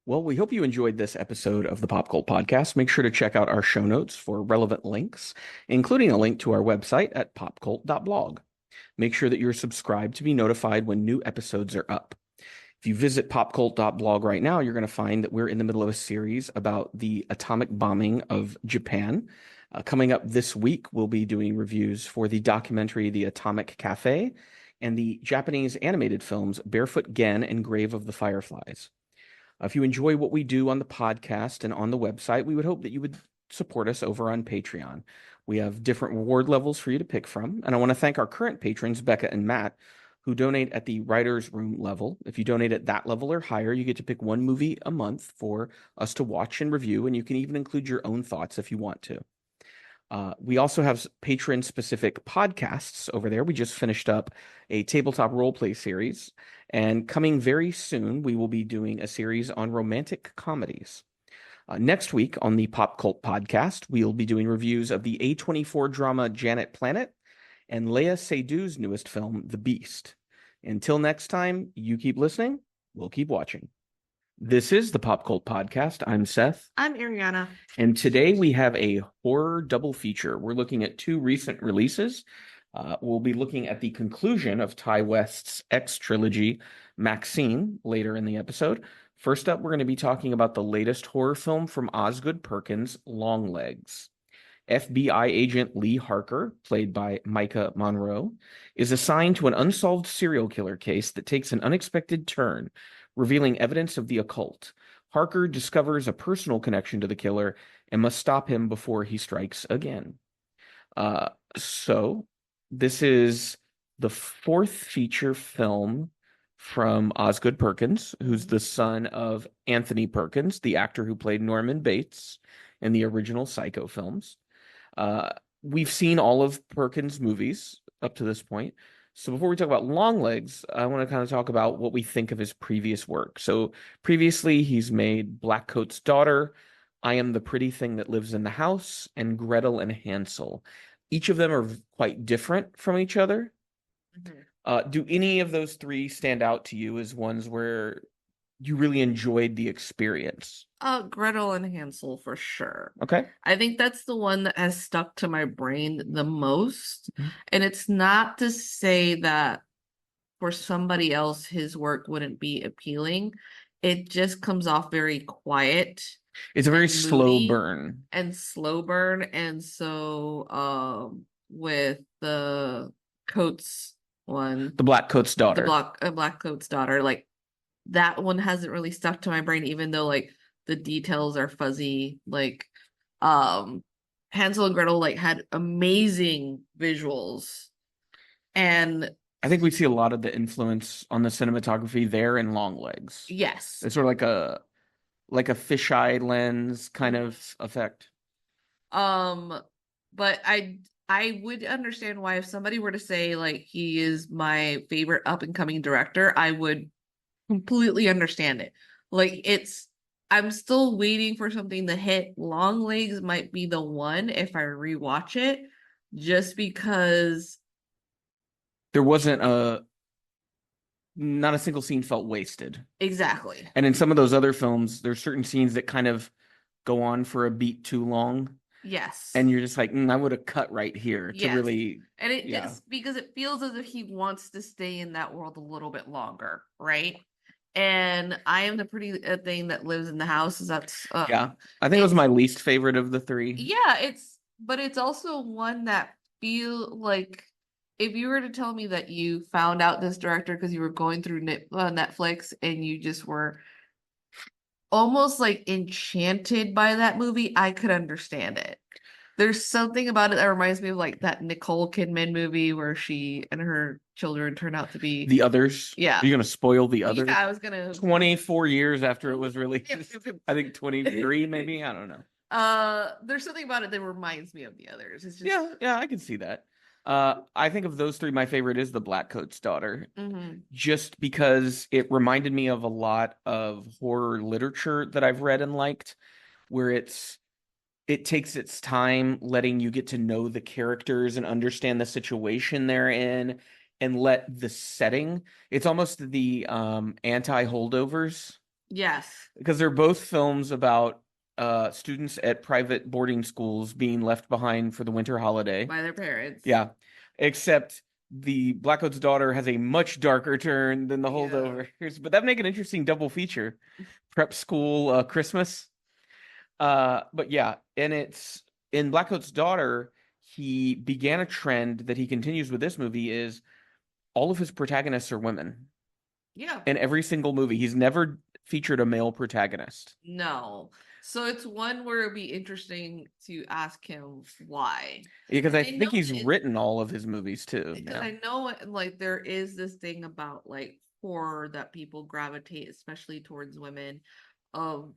Well, we hope you enjoyed this episode of the Pop Cult Podcast. Make sure to check out our show notes for relevant links, including a link to our website at popcult.blog. Make sure that you're subscribed to be notified when new episodes are up. If you visit popcult.blog right now, you're going to find that we're in the middle of a series about the atomic bombing of Japan. Coming up this week, we'll be doing reviews for the documentary The Atomic Cafe and the Japanese animated films Barefoot Gen and Grave of the Fireflies. If you enjoy what we do on the podcast and on the website, we would hope that you would support us over on Patreon. We have different reward levels for you to pick from. And I want to thank our current patrons, Becca and Matt, who donate at the writer's room level. If you donate at that level or higher, you get to pick one movie a month for us to watch and review, and you can even include your own thoughts if you want to. We also have patron-specific podcasts over there. We just finished up a tabletop roleplay series, and coming very soon, we will be doing a series on romantic comedies. Next week on the Pop Cult Podcast, we'll be doing reviews of the A24 drama Janet Planet and Léa Seydoux' newest film, The Beast. Until next time, you keep listening, we'll keep watching. This is the Pop Cult Podcast. I'm Seth. I'm Ariana. And today we have a horror double feature. We're looking at two recent releases. We'll be looking at the conclusion of Ty West's X trilogy, Maxxxine, later in the episode. First up, we're going to be talking about the latest horror film from Osgood Perkins, Longlegs. FBI agent Lee Harker, played by Micah Monroe, is assigned to an unsolved serial killer case that takes an unexpected turn, revealing evidence of the occult. Harker discovers a personal connection to the killer and must stop him before he strikes again. So this is the fourth feature film from Osgood Perkins, who's the son of Anthony Perkins, the actor who played Norman Bates in the original Psycho films. We've seen all of Perkins' movies up to this point. So before we talk about Longlegs, I want to kind of talk about what we think of his previous work. So previously, he's made Blackcoat's Daughter, I Am the Pretty Thing That Lives in the House, and Gretel and Hansel. Each of them are quite different from each other. Mm-hmm. Do any of those three stand out to you as ones where you really enjoyed the experience? Gretel and Hansel for sure. Okay. I think that's the one that has stuck to my brain the most. Mm-hmm. And it's not to say that for somebody else his work wouldn't be appealing. It just comes off very quiet. It's a very slow burn. And so with the Coates one, the Blackcoat's Daughter. The Blackcoat's Daughter, like that one hasn't really stuck to my brain, even though like the details are fuzzy. Like Hansel and Gretel like had amazing visuals, and I think we see a lot of the influence on the cinematography there in Longlegs. Yes, it's sort of like a fisheye lens kind of effect. But I would understand why if somebody were to say like he is my favorite up and coming director, I would completely understand it. Like I'm still waiting for something to hit. Longlegs might be the one if I rewatch it, just because there wasn't not a single scene felt wasted. Exactly. And in some of those other films, there's certain scenes that kind of go on for a beat too long. Yes. And you're just like, I would have cut right here to really. And it just because it feels as if he wants to stay in that world a little bit longer, right? And I Am the Pretty Thing That Lives in the House. That's I think it was my least favorite of the three. Yeah, it's also one that feel like if you were to tell me that you found out this director because you were going through Netflix and you just were almost like enchanted by that movie, I could understand it. There's something about it that reminds me of like that Nicole Kidman movie where she and her children turn out to be The Others. Yeah. Are you going to spoil The Others? Yeah, I was going to. 24 years after it was released. I think 23 maybe. I don't know. There's something about it that reminds me of The Others. It's just... Yeah, I can see that. I think of those three, my favorite is The Blackcoat's Daughter. Mm-hmm. Just because it reminded me of a lot of horror literature that I've read and liked, where it takes its time letting you get to know the characters and understand the situation they're in and let the setting. It's almost the anti-Holdovers. Yes. because they're both films about students at private boarding schools being left behind for the winter holiday. By their parents. Yeah, except the Blackcoat's Daughter has a much darker turn than the Yeah. holdovers, but that make an interesting double feature. Prep school, Christmas. But yeah, and it's in Blackcoat's Daughter, he began a trend that he continues with this movie is all of his protagonists are women. Yeah. In every single movie, he's never featured a male protagonist. No. So it's one where it'd be interesting to ask him why. Because And I I think know he's written all of his movies too. because Yeah. I know like there is this thing about like horror that people gravitate, especially towards women, of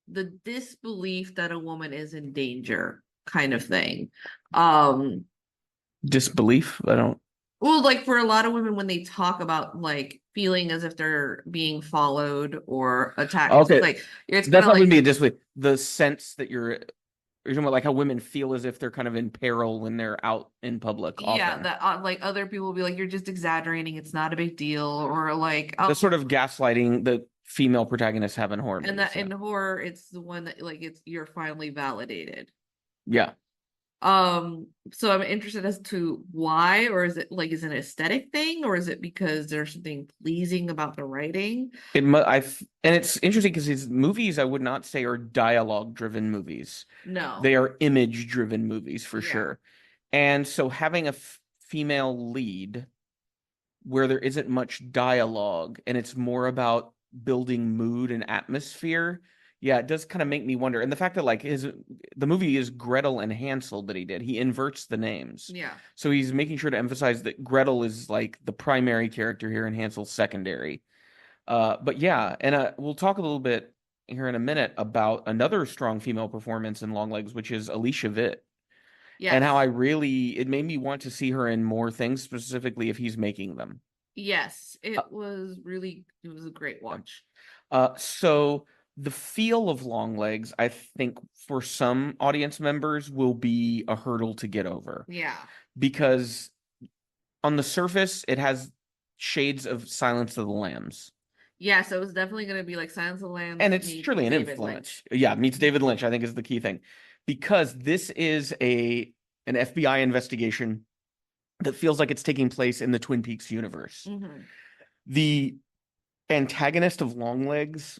the disbelief that a woman is in danger kind of thing. Um, Disbelief. I don't. well, like for a lot of women when they talk about like feeling as if they're being followed or attacked, Okay, it's kind that's of not like going to be a disbelief. The sense that you're talking about like how women feel as if they're kind of in peril when they're out in public yeah, often. that like other people will be like, you're just exaggerating, it's not a big deal, or like, The oh, sort of gaslighting that female protagonists have in horror and movies. that Yeah. in horror, it's the one that like it's you're finally validated. Yeah. So I'm interested as to why, or is it like is it an aesthetic thing, or is it because there's something pleasing about the writing? And it's interesting because his movies I would not say are dialogue driven movies. No. They are image driven movies for Yeah. sure. And so having a female lead where there isn't much dialogue and it's more about building mood and atmosphere, yeah, it does kind of make me wonder. And the fact that like the movie is Gretel and Hansel that he did, he inverts the names. Yeah. So he's making sure to emphasize that Gretel is like the primary character here and Hansel's secondary. But yeah, and we'll talk a little bit here in a minute about another strong female performance in Longlegs, which is Alicia Witt, and how Yes. it made me want to see her in more things, specifically if he's making them. Yes. Uh, It was a great yeah. watch. So the feel of Longlegs, I think, for some audience members, will be a hurdle to get over Yeah. because on the surface, it has shades of Silence of the Lambs. Yeah, so it was definitely gonna be like Silence of the Lambs And it's meets truly an David influence. Lynch. Yeah, meets David Lynch, I think is the key thing. Because this is an FBI investigation that feels like it's taking place in the Twin Peaks universe. Hmm. The antagonist of Longlegs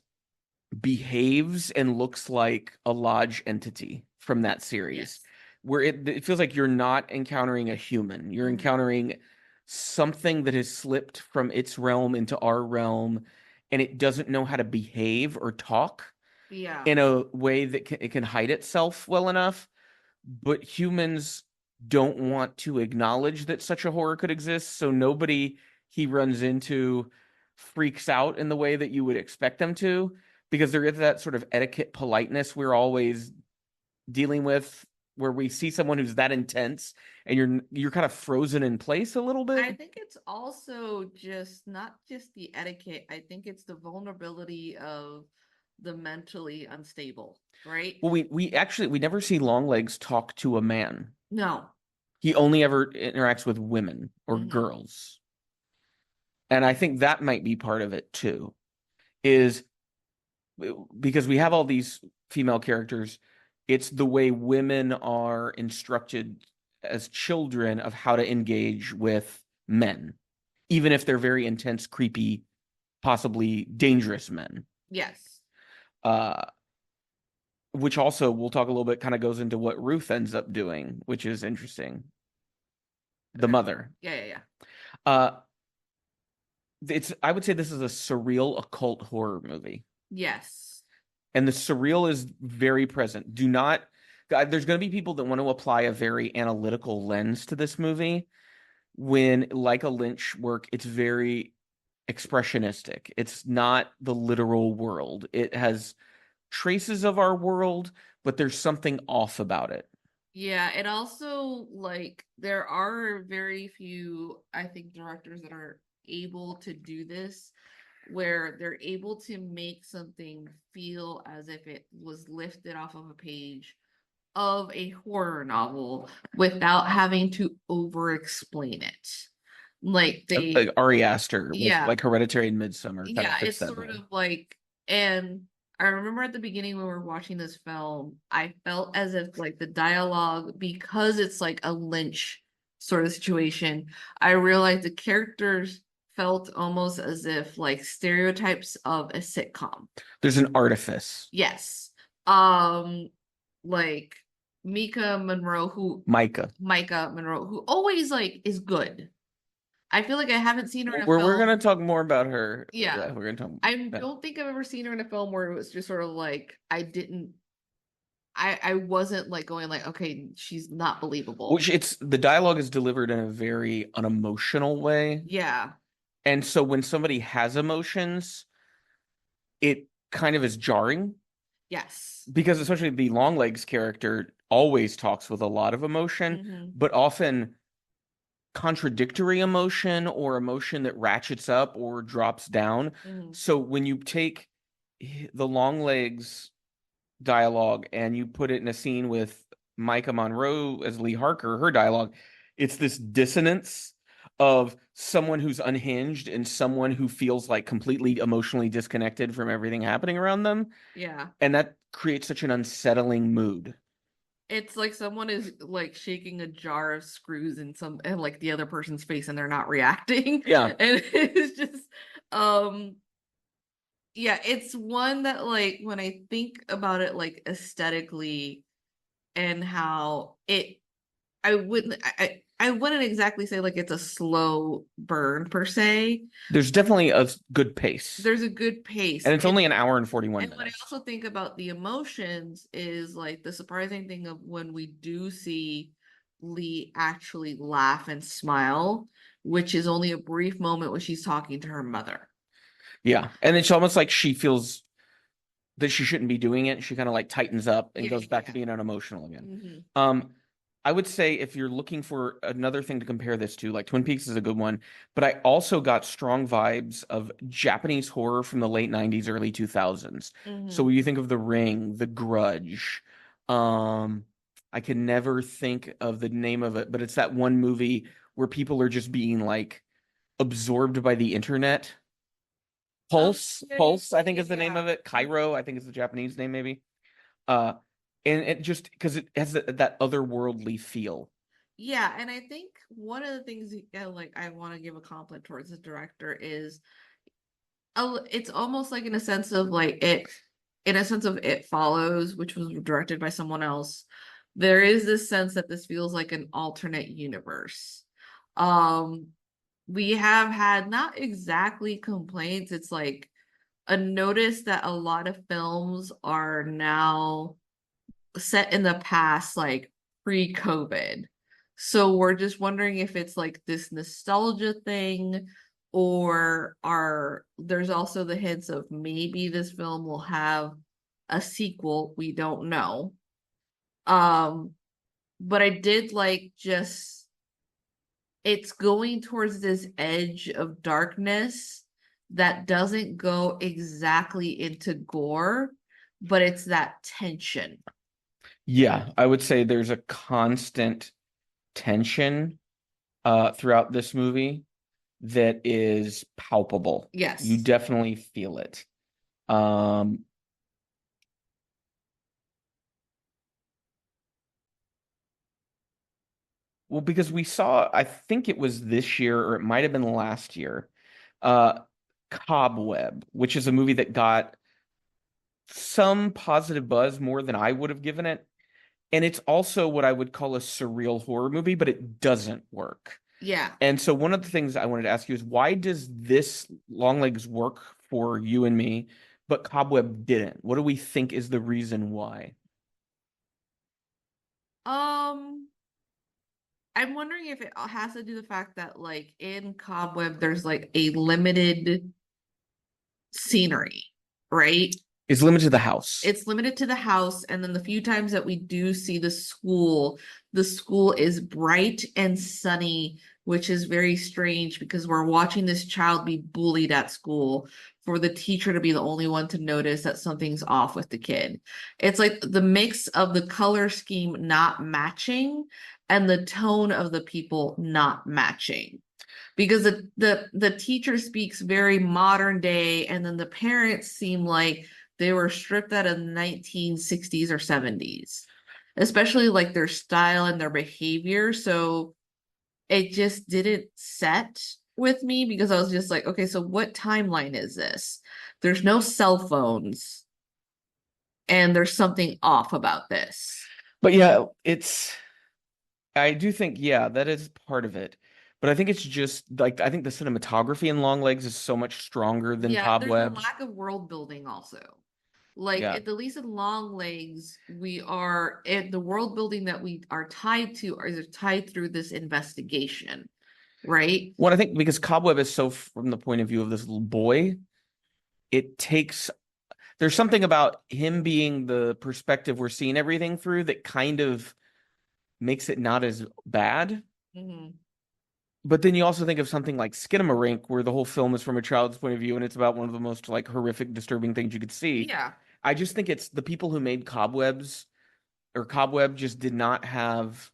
behaves and looks like a lodge entity from that series, Yes. where it feels like you're not encountering a human. You're Hmm. encountering something that has slipped from its realm into our realm, and it doesn't know how to behave or talk Yeah. in a way that it can hide itself well enough. But humans don't want to acknowledge that such a horror could exist, so nobody he runs into freaks out in the way that you would expect them to, because there is that sort of etiquette politeness we're always dealing with, where we see someone who's that intense and you're kind of frozen in place a little I bit. think it's also just not just the etiquette, I think it's the vulnerability of the mentally unstable, right? Well, we never see Longlegs talk to a man. No. He only ever interacts with women or Hmm. girls. And I think that might be part of it too, is because we have all these female characters, it's the way women are instructed as children of how to engage with men, even if they're very intense, creepy, possibly dangerous men. Yes. Uh, which also we'll talk a little bit kind of goes into what Ruth ends up doing, which is interesting. The Okay. mother. Yeah, yeah, yeah. Uh, it's I would say this is a surreal occult horror movie. Yes. And the surreal is very present. Do not, there's going to be people that want to apply a very analytical lens to this movie when, like a Lynch work, it's very expressionistic. It's not the literal world. It has traces of our world, but there's something off about it. Yeah, and also like there are very few, I think, directors that are able to do this, where they're able to make something feel as if it was lifted off of a page of a horror novel without having to over explain it. Like Like Ari Aster with yeah, like Hereditary and Midsummer kind of yeah, fits it's that sort bill. of like And I remember at the beginning when we were watching this film, I felt as if like the dialogue, because it's like a Lynch sort of situation, I realized the characters felt almost as if like stereotypes of a sitcom. There's an artifice. Yes. Um, like Mika Monroe, who Micah. Micah Monroe, who always like is good. I feel like I haven't seen her in a We're gonna film. talk more about her. Yeah. Yeah, we're gonna talk. I Yeah. don't think I've ever seen her in a film where it was just sort of like I wasn't like going like, okay, she's not believable. Which it's the dialogue is delivered in a very unemotional way. Yeah. And so when somebody has emotions, it kind of is jarring Yes. because especially the Longlegs character always talks with a lot of emotion, Hmm. but often contradictory emotion or emotion that ratchets up or drops down. Hmm. So when you take the Longlegs dialogue and you put it in a scene with Micah Monroe as Lee Harker, her dialogue, it's this dissonance of someone who's unhinged and someone who feels like completely emotionally disconnected from everything happening around them. Yeah. And that creates such an unsettling mood. It's like someone is like shaking a jar of screws in some and like the other person's face and they're not reacting. Yeah. And it's just um yeah, it's one that like when I think about it like aesthetically and how it I wouldn't exactly say like it's a slow burn per se. There's definitely a good pace. There's a good pace. And it's only an hour and 41 And what I minutes. also think about the emotions is like the surprising thing of when we do see Lee actually laugh and smile, which is only a brief moment when she's talking to her mother. Yeah. And it's almost like she feels that she shouldn't be doing it. She kind of like tightens up and Yeah, goes back to yeah. being unemotional again. Hmm. I would say if you're looking for another thing to compare this to, like Twin Peaks is a good one, but I also got strong vibes of Japanese horror from the late 90s, early 2000s. So Hmm. when you think of The Ring, The Grudge, um, I can never think of the name of it, but it's that one movie where people are just being like absorbed by the internet. Oh, Pulse, yeah, yeah, Pulse, I think is the name yeah. of it. Cairo, I think is the Japanese name, maybe. Uh, and it just because it has that otherworldly feel. Yeah, and I think one of the things like I want to give a compliment towards the director is it's almost like in a sense of like it in a sense of It Follows, which was directed by someone else. There is this sense that this feels like an alternate universe. Um, we have had not exactly complaints. It's like a notice that a lot of films are now set in the past, like pre-COVID. So we're just wondering if it's like this nostalgia thing, or are there's also the hints of maybe this film will have a sequel. We don't know. Um, but I did like just it's going towards this edge of darkness that doesn't go exactly into gore, but it's that tension. Yeah, I would say there's a constant tension throughout this movie that is palpable. You Yes. definitely feel it. Um, well, because we saw, I think it was this year or it might have been last year, uh, Cobweb, which is a movie that got some positive buzz more than I would have given it. And it's also what I would call a surreal horror movie, but it doesn't work. Yeah. And so one of the things I wanted to ask you is why does this Longlegs work for you and me, but Cobweb didn't? What do we think is the reason why? Um, I'm wondering if it has to do the fact that like in Cobweb there's like a limited scenery, right? It's limited to the house. It's limited to the house, and then the few times that we do see the school is bright and sunny, which is very strange because we're watching this child be bullied at school for the teacher to be the only one to notice that something's off with the kid. It's like the mix of the color scheme not matching and the tone of the people not matching. because the teacher speaks very modern day, and then the parents seem like they were stripped out of the 1960s or 70s, especially like their style and their behavior. So it just didn't set with me because I was just like, okay, so what timeline is this? There's no cell phones, and there's something off about this. But yeah, I do think, yeah, that is part of it. But I think it's just like, I think the cinematography in Long Legs is so much stronger than Yeah, there's a Cobweb. lack of world building also. Like Yeah. at the least in Long Legs, we are at the world building that we are tied to is tied through this investigation, right? What I think, because Cobweb is so from the point of view of this little boy, it takes, there's something about him being the perspective we're seeing everything through that kind of makes it not as bad. Hmm. But then you also think of something like Skinamarink, where the whole film is from a child's point of view, and it's about one of the most like horrific, disturbing things you could see. Yeah, I just think it's the people who made Cobwebs or Cobweb just did not have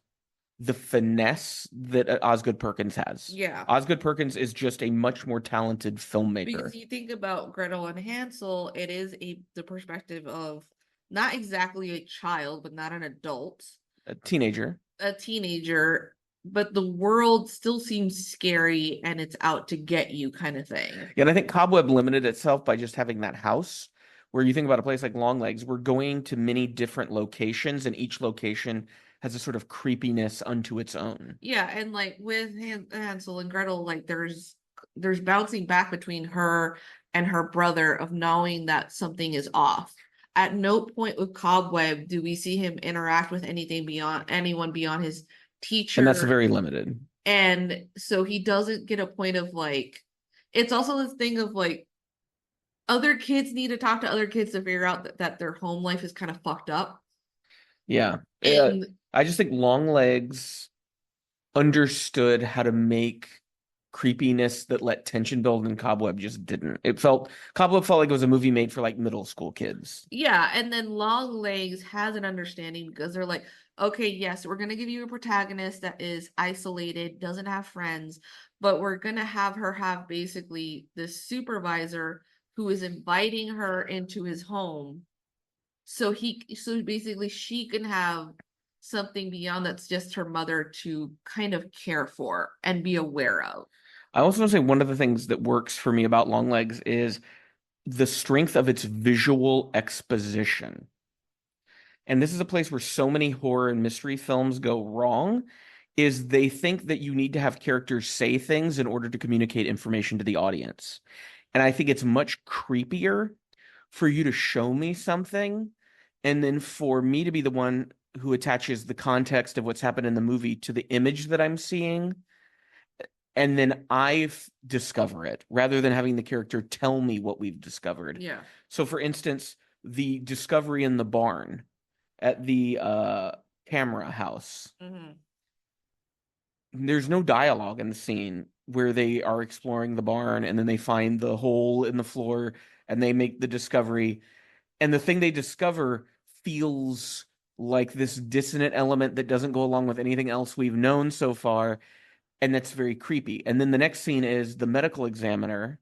the finesse that Osgood Perkins has. yeah. Osgood Perkins is just a much more talented filmmaker. Because you think about Gretel and Hansel, it is the perspective of not exactly a child, but not an adult, A teenager. a teenager, but the world still seems scary and it's out to get you kind of thing. Yeah, and I think Cobweb limited itself by just having that house. Where you think about a place like Longlegs, we're going to many different locations, and each location has a sort of creepiness unto its own. Yeah, and like with Hansel and Gretel, like there's bouncing back between her and her brother of knowing that something is off. At no point with Cobweb do we see him interact with anyone beyond his And that's teacher. very limited. And so he doesn't get a point of like, it's also this thing of like other kids need to talk to other kids to figure out that their home life is kind of fucked up. Yeah. And I just think Longlegs understood how to make creepiness that let tension build, and Cobweb just didn't. Cobweb felt like it was a movie made for like middle school kids. yeah, and then Longlegs has an understanding because they're like, okay, yes, we're gonna give you a protagonist that is isolated, doesn't have friends, but we're gonna have her have basically this supervisor who is inviting her into his home. So basically she can have something beyond that's just her mother to kind of care for and be aware of. I also want to say one of the things that works for me about Longlegs is the strength of its visual exposition. And this is a place where so many horror and mystery films go wrong, is they think that you need to have characters say things in order to communicate information to the audience. And I think it's much creepier for you to show me something and then for me to be the one who attaches the context of what's happened in the movie to the image that I'm seeing, and then discover it rather than having the character tell me what we've discovered. Yeah. So, for instance, the discovery in the barn at the camera house. Mm-hmm. There's no dialogue in the scene where they are exploring the barn and then they find the hole in the floor and they make the discovery. And the thing they discover feels like this dissonant element that doesn't go along with anything else we've known so far. And that's very creepy. And then the next scene is the medical examiner,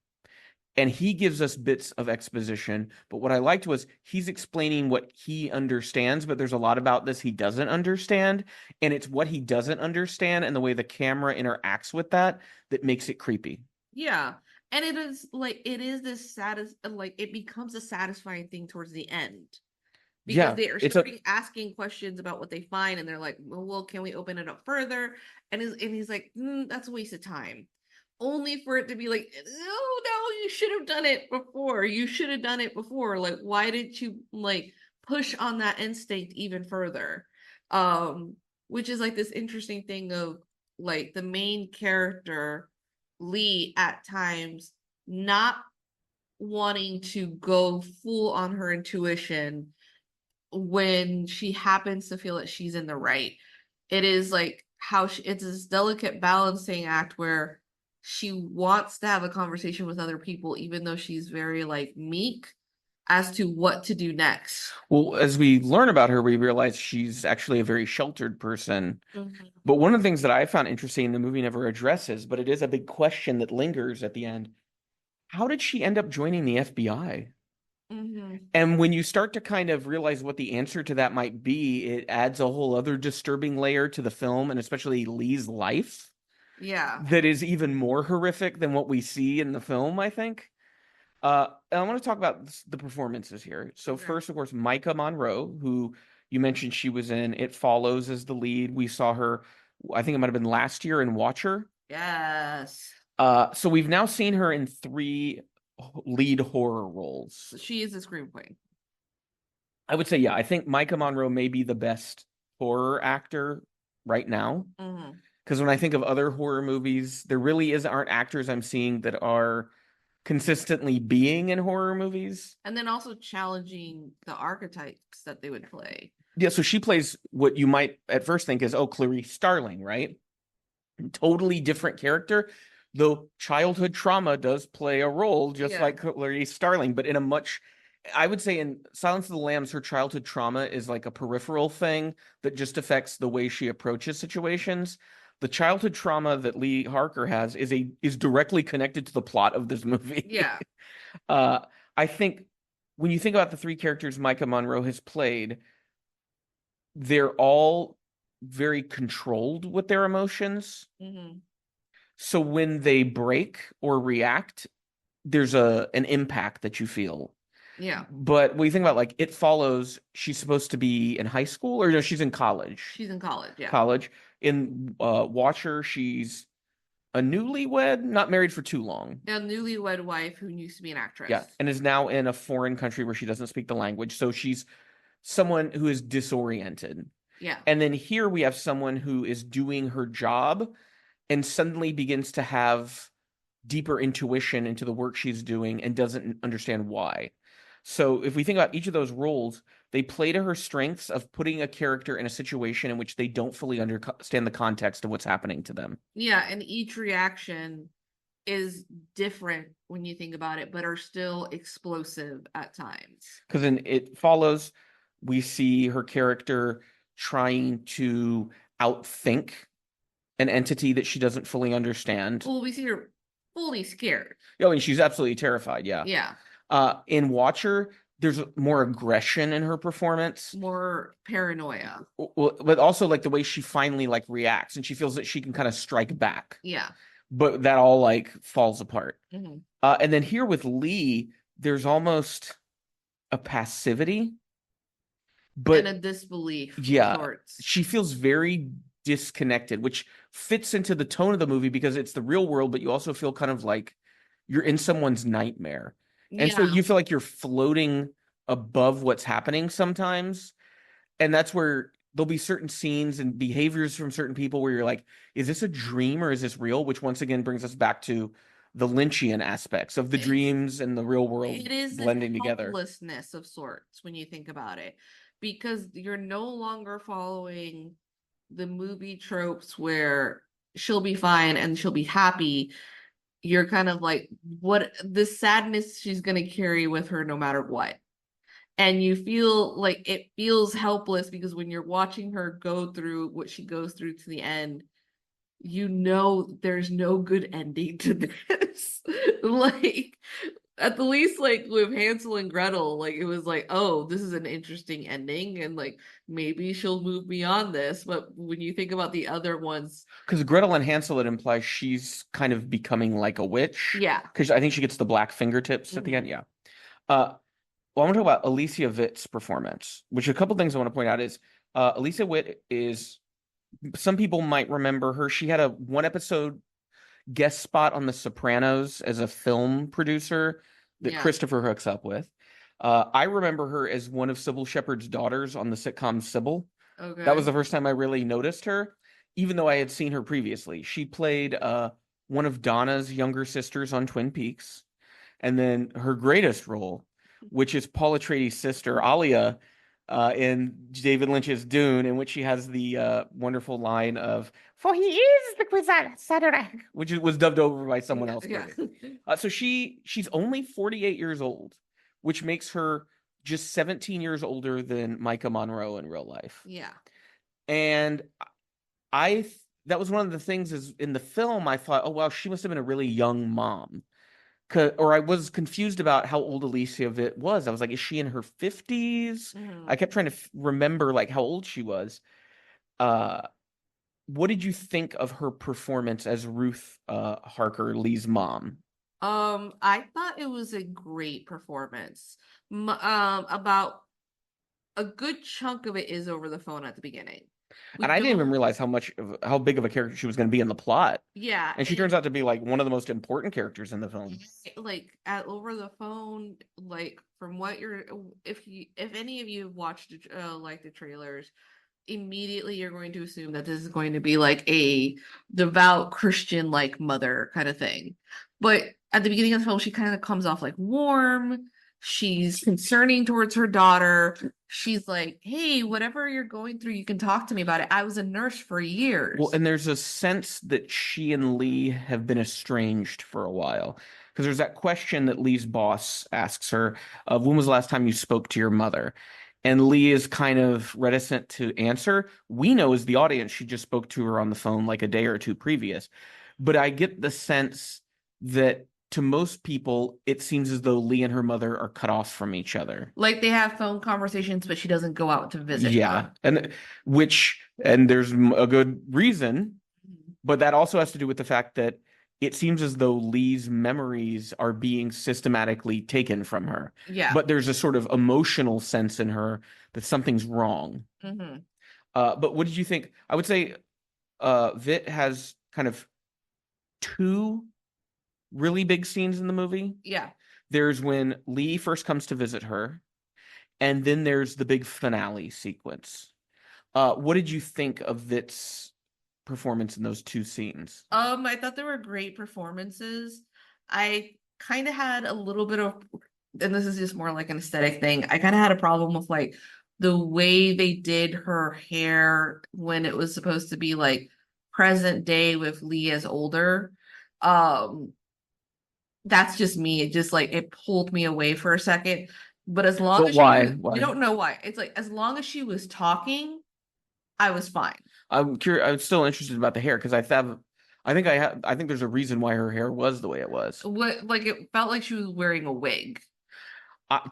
and he gives us bits of exposition. But what I liked was he's explaining what he understands, but there's a lot about this he doesn't understand. And it's what he doesn't understand and the way the camera interacts with that that makes it creepy. Yeah. And it is this like it becomes a satisfying thing towards the end because Yeah, they are it's a starting asking questions about what they find, and they're like, well, can we open it up further? And he's like, that's a waste of time. Only for it to be like, no, you should have done it before. You should have done it before. Like, why didn't you like push on that instinct even further? Um, which is like this interesting thing of like the main character, Lee, at times not wanting to go full on her intuition when she happens to feel that she's in the right. It is like it's this delicate balancing act where she wants to have a conversation with other people, even though she's very like meek. as to what to do next. Well, as we learn about her, we realize she's actually a very sheltered person. Mhm. But one of the things that I found interesting the movie never addresses, but it is a big question that lingers at the end. How did she end up joining the FBI? Mhm. And when you start to kind of realize what the answer to that might be, it adds a whole other disturbing layer to the film, and especially Lee's life, Yeah. that is even more horrific than what we see in the film, I think. And I want to talk about the performances here. So Okay. first, of course, Micah Monroe, who you mentioned she was in It Follows as the lead. We saw her, I think it might have been last year in Watcher. Yes. So we've now seen her in three lead horror roles. She is a scream queen. I would say, yeah, I think Micah Monroe may be the best horror actor right now. Mhm. Because when I think of other horror movies, there really aren't actors I'm seeing that are consistently being in horror movies. And then also challenging the archetypes that they would play. Yeah, so she plays what you might at first think is, oh, Clarice Starling, right? Totally different character, though childhood trauma does play a role, just like Clarice Starling, but in a much, I would say in Silence of the Lambs, her childhood trauma is like a peripheral thing that just affects the way she approaches situations. The childhood trauma that Lee Harker has is directly connected to the plot of this movie. Yeah. uh, I think when you think about the three characters Micah Monroe has played, they're all very controlled with their emotions. Mm-hmm. So when they break or react, there's an impact that you feel. Yeah. But when you think about like It Follows, she's supposed to be in high school or no, she's in college. She's in college, yeah. College. In Watcher, she's a newlywed, not married for too long. A newlywed wife who used to be an actress. Yeah, and is now in a foreign country where she doesn't speak the language. So she's someone who is disoriented. Yeah. And then here we have someone who is doing her job and suddenly begins to have deeper intuition into the work she's doing and doesn't understand why. So if we think about each of those roles, they play to her strengths of putting a character in a situation in which they don't fully understand the context of what's happening to them. Yeah, and each reaction is different when you think about it, but are still explosive at times. Because in It Follows, we see her character trying to outthink an entity that she doesn't fully understand. Well, we see her fully scared. Oh, and she's absolutely terrified. Yeah. Yeah. In Watcher, there's more aggression in her performance, more paranoia. well, but also like the way she finally like reacts, and she feels that she can kind of strike back. Yeah. But that all like falls apart. Mm-hmm. And then here with Lee, there's almost a passivity, but and a disbelief. Yeah, she feels very disconnected, which fits into the tone of the movie because it's the real world, but you also feel kind of like you're in someone's nightmare. And so you feel like you're floating above what's happening sometimes. And that's where there'll be certain scenes and behaviors from certain people where you're like, is this a dream or is this real? Which once again brings us back to the Lynchian aspects of the dreams and the real world it is blending a together. helplessness of sorts when you think about it, because you're no longer following the movie tropes where she'll be fine and she'll be happy. You're kind of like, what the sadness she's going to carry with her no matter what. And you feel like it feels helpless because when you're watching her go through what she goes through to the end, you know there's no good ending to this. Like at the least, like with Hansel and Gretel, like it was like, oh, this is an interesting ending, and like maybe she'll move beyond this. But when you think about the other ones, because Gretel and Hansel, it implies she's kind of becoming like a witch. Yeah. Because I think she gets the black fingertips at the end. Yeah. Well, I want to talk about Alicia Witt's performance, which a couple things I want to point out is Alicia Witt is, some people might remember her. She had a one episode guest spot on The Sopranos as a film producer that Christopher hooks up with. I remember her as one of Sybil Shepherd's daughters on the sitcom Sybil. Okay. That was the first time I really noticed her, even though I had seen her previously. She played one of Donna's younger sisters on Twin Peaks. And then her greatest role, which is Paul Atreides' sister, Alia, in David Lynch's Dune, in which she has the wonderful line of, "For he is the Kwisatz which was dubbed over by someone else. Yeah. So she's only 48 years old, which makes her just 17 years older than Micah Monroe in real life. Yeah. And I that was one of the things is in the film I thought, oh wow, she must have been a really young mom. Or I was confused about how old Alicia Witt was. I was like, is she in her 50s? I Mhm. kept trying to remember like how old she was. Uh, what did you think of her performance as Ruth Harker, Lee's mom? I thought it was a great performance. About a good chunk of it is over the phone at the beginning. We And I didn't even don't, realize how big of a character she was going to be in the plot. yeah, And she turns out to be like one of the most important characters in the film. like at over the phone, like from what you're, if any of you have watched like the trailers, immediately you're going to assume that this is going to be like a devout Christian like mother kind of thing. But at the beginning of the film, she kind of comes off like warm. She's concerning towards her daughter. She's like, hey, whatever you're going through, you can talk to me about it. I was a nurse for Well, years. and there's a sense that she and Lee have been estranged for a while. Because there's that question that Lee's boss asks her of when was the last time you spoke to your mother? And Lee is kind of reticent to answer. We know as the audience she just spoke to her on the phone like a day or two previous. But I get the sense that to most people, it seems as though Lee and her mother are cut off from each other. Like they have phone conversations, but she doesn't go out to visit Yeah. them. And there's a good reason. But that also has to do with the fact that it seems as though Lee's memories are being systematically taken from her. Yeah. But there's a sort of emotional sense in her that something's wrong. Hmm. But what did you think? I would say Vit has kind of two really big scenes in the movie. Yeah. There's when Lee first comes to visit her, and then there's the big finale sequence. What did you think of Vit's performance in those two scenes? I thought they were great performances. I kind of had a little bit of, and this is just more like an aesthetic thing. I kind of had a problem with like the way they did her hair when it was supposed to be like present day with Lee as older. Um, that's just me. It just like it pulled me away for a second. But as long But as she why? was, you Why? don't know why. It's like as long as she was talking, I was fine. I'm curious. I'm still interested about the hair because I think there's a reason why her hair was the way it was. What like it felt like she was wearing a wig.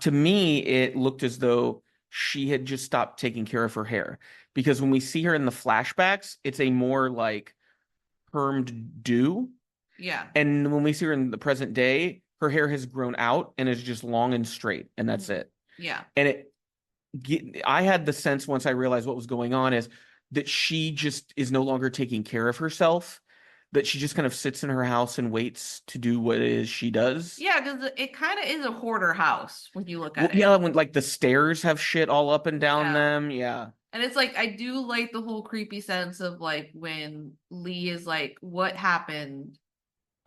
To me, it looked as though she had just stopped taking care of her hair because when we see her in the flashbacks, it's a more like permed do, Yeah. and when we see her in the present day, her hair has grown out and is just long and straight, and that's Mhm. it. Yeah. And I had the sense once I realized what was going on is that she just is no longer taking care of herself, that she just kind of sits in her house and waits to do what it is she does. Yeah, because it kind of is a hoarder house when you look Well, at it. yeah, when like the stairs have shit all up and down Yeah. them. Yeah. And it's like I do like the whole creepy sense of like when Lee is like, what happened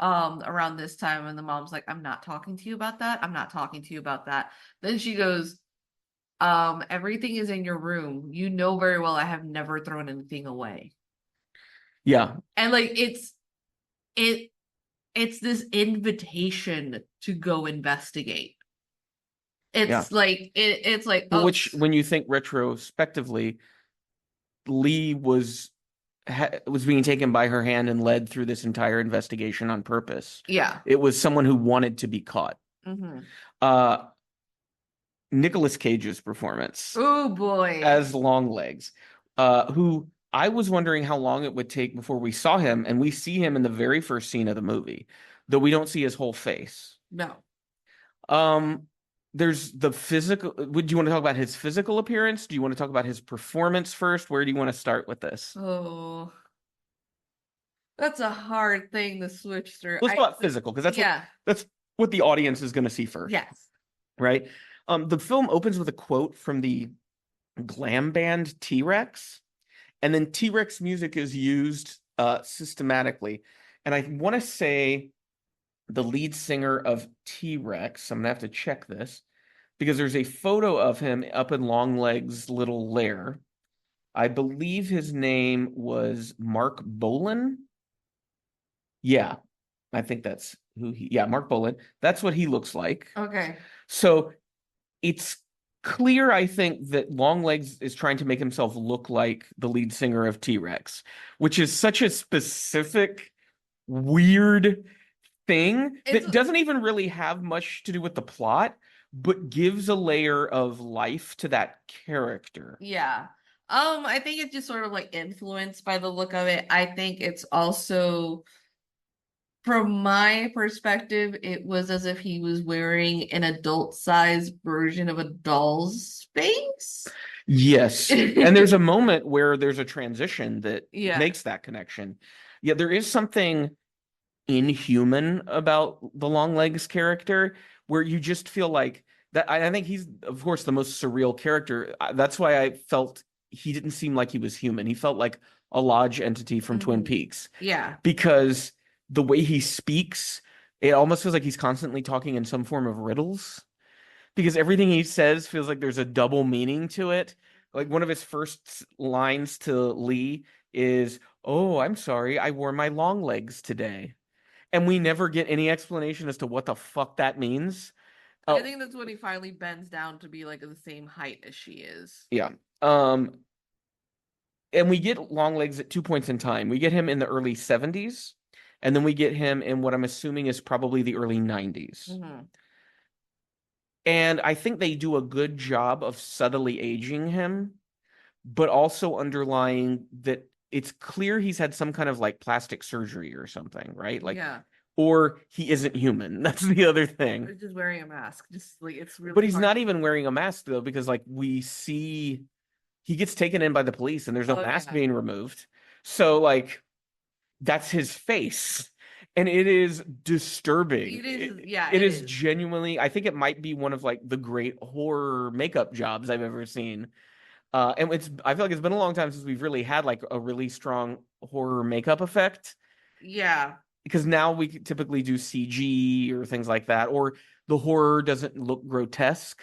around this time? And the mom's like, I'm not talking to you about that. I'm not talking to you about that. Then she goes, everything is in your room. You know very well I have never thrown anything away. Yeah. And like it it's this invitation to go investigate. Yeah. It's like, Well, which when you think retrospectively, Lee was being taken by her hand and led through this entire investigation on purpose. yeah. It was someone who wanted to be caught. Hmm. Uh Nicolas Cage's performance Oh boy. as Longlegs, who I was wondering how long it would take before we saw him, and we see him in the very first scene of the movie, though we don't see his whole face. No. Um, there's the physical. Would you want to talk about his physical appearance? Do you want to talk about his performance first? Where do you want to start with this? Oh, that's a hard thing to switch through. Let's I talk about physical because Yeah. that's what the audience is going to see first, Yes. right? The film opens with a quote from the glam band T-Rex. And then T-Rex music is used systematically. And I want to say the lead singer of T-Rex, I'm gonna have to check this because there's a photo of him up in Longlegs' little lair. I believe his name was Mark Bolan. Yeah, I think that's yeah, Mark Bolan. That's what he looks like. Okay. So it's clear, I think, that Longlegs is trying to make himself look like the lead singer of T-Rex, which is such a specific, weird thing It's that doesn't even really have much to do with the plot, but gives a layer of life to that character. yeah. I think it's just sort of like influenced by the look of it. I think it's also, from my perspective, it was as if he was wearing an adult-sized version of a doll's face. Yes. And there's a moment where there's a transition that Yeah. makes that connection. Yeah, there is something inhuman about the Longlegs character where you just feel like that. I think he's, of course, the most surreal character. That's why I felt he didn't seem like he was human. He felt like a lodge entity from Twin Mhm. Peaks Yeah. because the way he speaks, it almost feels like he's constantly talking in some form of riddles because everything he says feels like there's a double meaning to it. Like one of his first lines to Lee is, "Oh, I'm sorry, I wore my long legs today." And we never get any explanation as to what the fuck that means. I Oh, think that's when he finally bends down to be like the same height as she is. yeah. Um, and we get Longlegs at 2 points in time. We get him in the early 70s, and then we get him in what I'm assuming is probably the early 90s. Hmm. And I think they do a good job of subtly aging him, but also underlying that it's clear he's had some kind of like plastic surgery or something, right? Like, Yeah. or he isn't human. That's the other thing. Or just wearing a mask. Just like it's But really he's hard. not even wearing a mask though, because like we see he gets taken in by the police and there's no Oh mask yeah. being removed. So like that's his face. And it is disturbing. It is, yeah, It it is is. genuinely, I think it might be one of like the great horror makeup jobs I've ever seen. And I feel like it's been a long time since we've really had like a really strong horror makeup effect Yeah. because now we typically do CG or things like that, or the horror doesn't look grotesque.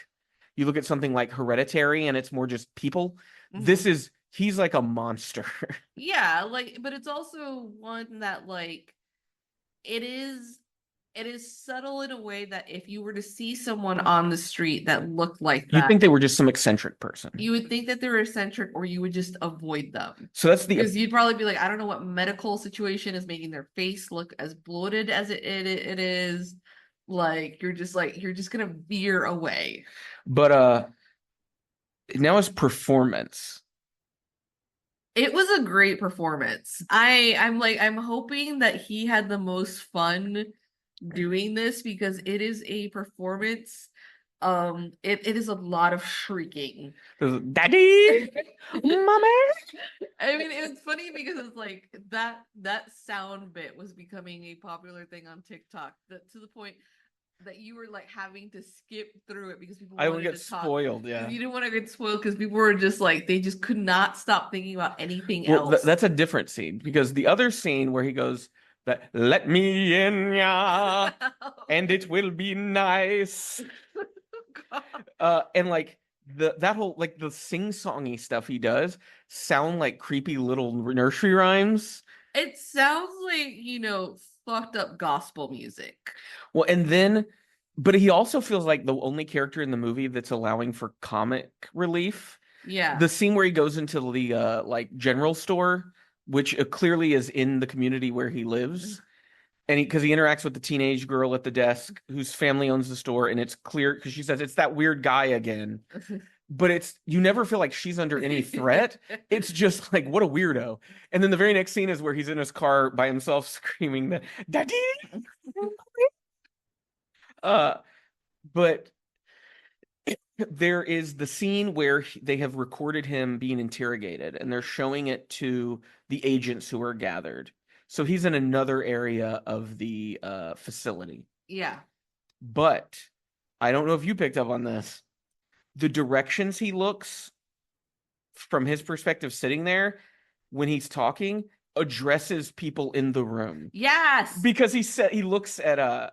You look at something like Hereditary and it's more just people. Hmm. He's like a monster. Yeah, like, but it's also one that like it is it is subtle in a way that if you were to see someone on the street that looked like You'd that, think they were just some eccentric person. you would think that they're eccentric or you would just avoid them. So that's the Because you'd probably be like, I don't know what medical situation is making their face look as bloated as it is. Like you're just gonna veer away. but now his performance. It was a great performance. I'm hoping that he had the most fun doing this because it is a performance. It is a lot of shrieking. Daddy, mommy. I mean, it's funny because it's like that sound bit was becoming a popular thing on TikTok that to the point that you were like having to skip through it because people I will wanted get to talk. spoiled, Because yeah. you didn't want to get spoiled because people were just like they just could not stop thinking about anything Well, else. that's a different scene because the other scene where he goes that let me in ya and it will be nice. And like that whole like the sing-songy stuff he does sound like creepy little nursery rhymes. It sounds like, fucked up gospel music. Well, and then but he also feels like the only character in the movie that's allowing for comic relief. Yeah. The scene where he goes into the like general store, which clearly is in the community where he lives, and because he interacts with the teenage girl at the desk whose family owns the store, and it's clear because she says it's that weird guy again. But it's you never feel like she's under any threat. It's just like what a weirdo. And then the very next scene is where he's in his car by himself screaming that daddy. Uh, but there is the scene where they have recorded him being interrogated and they're showing it to the agents who are gathered. So he's in another area of the facility. Yeah. But I don't know if you picked up on this. The directions he looks from his perspective sitting there when he's talking addresses people in the room Yes. because he looks at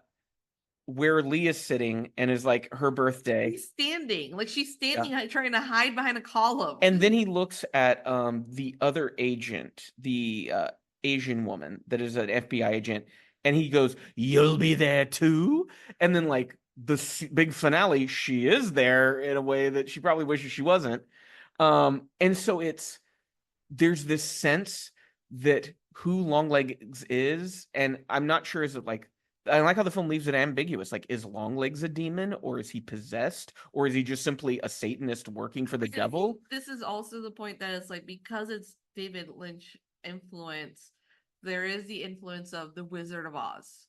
where Lee is sitting and is like her birthday. He's standing. Like she's Yeah. standing trying to hide behind a column. And then he looks at the other agent, the Asian woman that is an FBI agent, and he goes, "You'll be there too." And then like big finale, she is there in a way that she probably wishes she wasn't. And so there's this sense that who Longlegs is, and I'm not sure, is it like, I like how the film leaves it ambiguous. Like, is Longlegs a demon, or is he possessed, or is he just simply a Satanist working for the I think devil? this is also the point that it's like because it's David Lynch influence, there is the influence of the Wizard of Oz.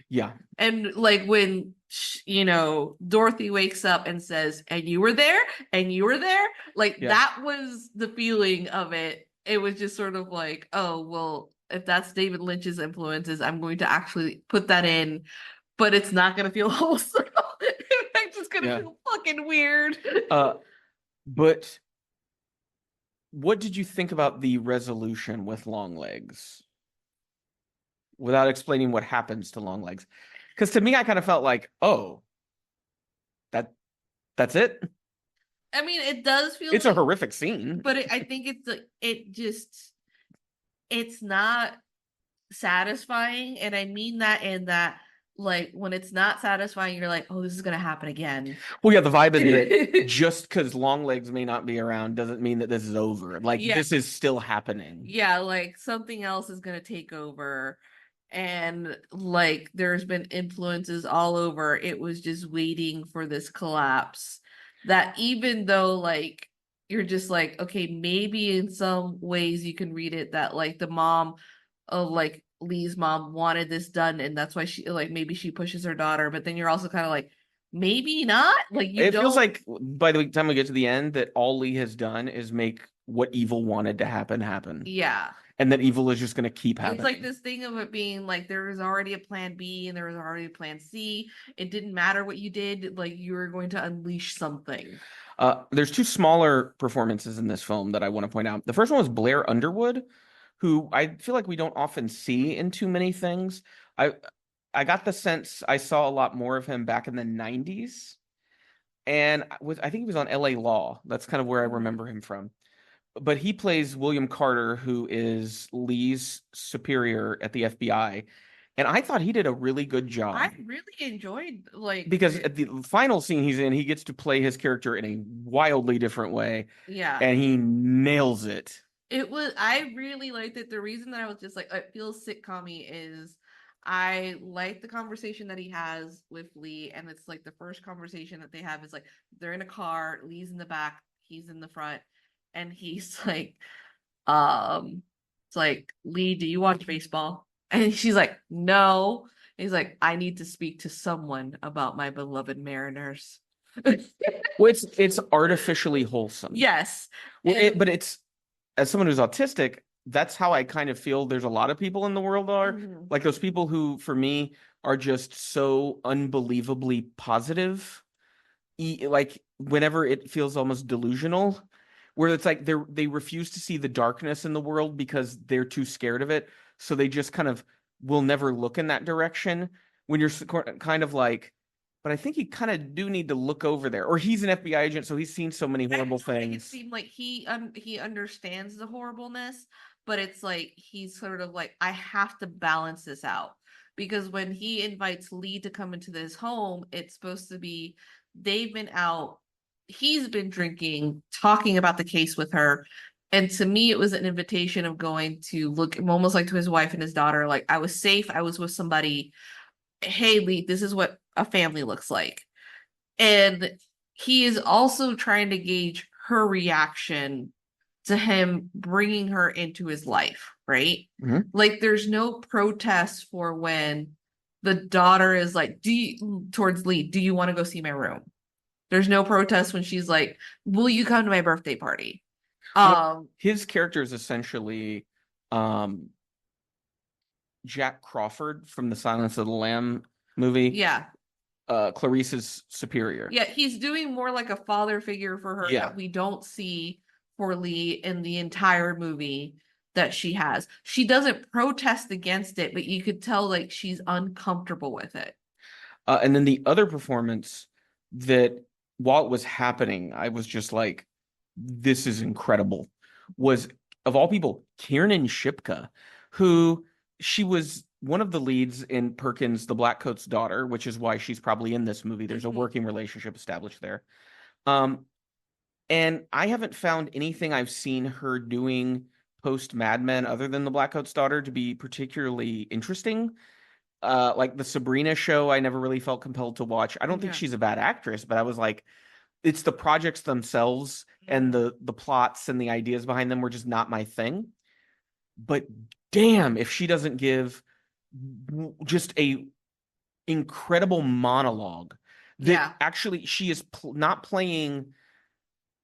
Yeah, And like when Dorothy wakes up and says, "And you were there, and you were there," like yeah, that was the feeling of it. It was just sort of like, oh well, if that's David Lynch's influences, I'm going to actually put that in, but it's not gonna feel wholesome. It's just gonna yeah. feel fucking weird. Uh, but what did you think about the resolution with Longlegs? Without explaining what happens to Longlegs, because to me, I kind of felt like, oh, that that's it. I mean, it does feel It's a like, horrific scene. but I think it's like it's not satisfying, and I mean that in that like when it's not satisfying, you're like, oh, this is gonna happen again. Well, yeah, the vibe is that just because Longlegs may not be around doesn't mean that this is over. Like, Yeah, this is still happening. yeah, like something else is gonna take over. And like there's been influences all over. It was just waiting for this collapse. That even though like you're just like, okay, maybe in some ways you can read it that like the mom of like Lee's mom wanted this done, and that's why she like maybe she pushes her daughter, but then you're also kind of like, maybe not. Like you It feels don't. like by the time we get to the end that all Lee has done is make what evil wanted to happen happen, Yeah. and that evil is just going to keep It's like happening. this thing of it being like there was already a plan B and there was already a plan C. It didn't matter what you did, like you were going to unleash something. There's two smaller performances in this film that I want to point out. The first one was Blair Underwood, who I feel like we don't often see in too many things. I I got the sense I saw a lot more of him back in the 90s. And I think he was on LA Law. That's kind of where I remember him from. But he plays William Carter, who is Lee's superior at the FBI. And I thought he did a really good job I really enjoyed like because at the final scene he's in, he gets to play his character in a wildly different way, yeah. and he nails it. It was I really liked it. The reason that I was just like it feels sitcom-y is I like the conversation that he has with Lee, and it's like the first conversation that they have is like they're in a car, Lee's in the back, he's in the front, and he's like, it's like, Lee, do you watch baseball? And she's like, no. He's like, I need to speak to someone about my beloved Mariners. Well, it's artificially wholesome. Yes. Well, And but it's, as someone who's autistic, that's how I kind of feel there's a lot of people in the world are. mhm. Like those people who, for me, are just so unbelievably positive. Like whenever it feels almost delusional, where it's like they refuse to see the darkness in the world because they're too scared of it. So they just kind of will never look in that direction. When you're kind of like, but I think you kind of do need to look over there. Or he's an FBI agent, so he's seen so many horrible I make it things. seem like he understands the horribleness, but it's like he's sort of like I have to balance this out because when he invites Lee to come into this home, it's supposed to be they've been out, he's been drinking, talking about the case with her. And to me, it was an invitation of going to look almost like to his wife and his daughter, like I was safe, I was with somebody. Hey, Lee, this is what a family looks like. And he is also trying to gauge her reaction to him bringing her into his life, right? Mhm. Like, there's no protest for when the daughter is like, towards Lee, do you want to go see my room? There's no protest when she's like, will you come to my birthday party? Well, Um, his character is essentially um, Jack Crawford from the Silence of the Lamb movie, yeah. Clarice's superior. Yeah, he's doing more like a father figure for her Yeah. that we don't see for Lee in the entire movie that she has. She doesn't protest against it, but you could tell like she's uncomfortable with it. And then the other performance that, while it was happening, I was just like, this is incredible, was, of all people, Kiernan Shipka, who she was one of the leads in Perkins, the Black Coat's daughter, which is why she's probably in this movie. There's a Mhm. working relationship established there. Um, and I haven't found anything I've seen her doing post Mad Men other than the Black Coat's daughter to be particularly interesting. Like the Sabrina show, I never really felt compelled to watch. I don't think Yeah. she's a bad actress, but I was like, it's the projects themselves and Mhm. the plots and the ideas behind them were just not my thing. But damn, if she doesn't give just a incredible monologue that Yeah. actually she is not playing,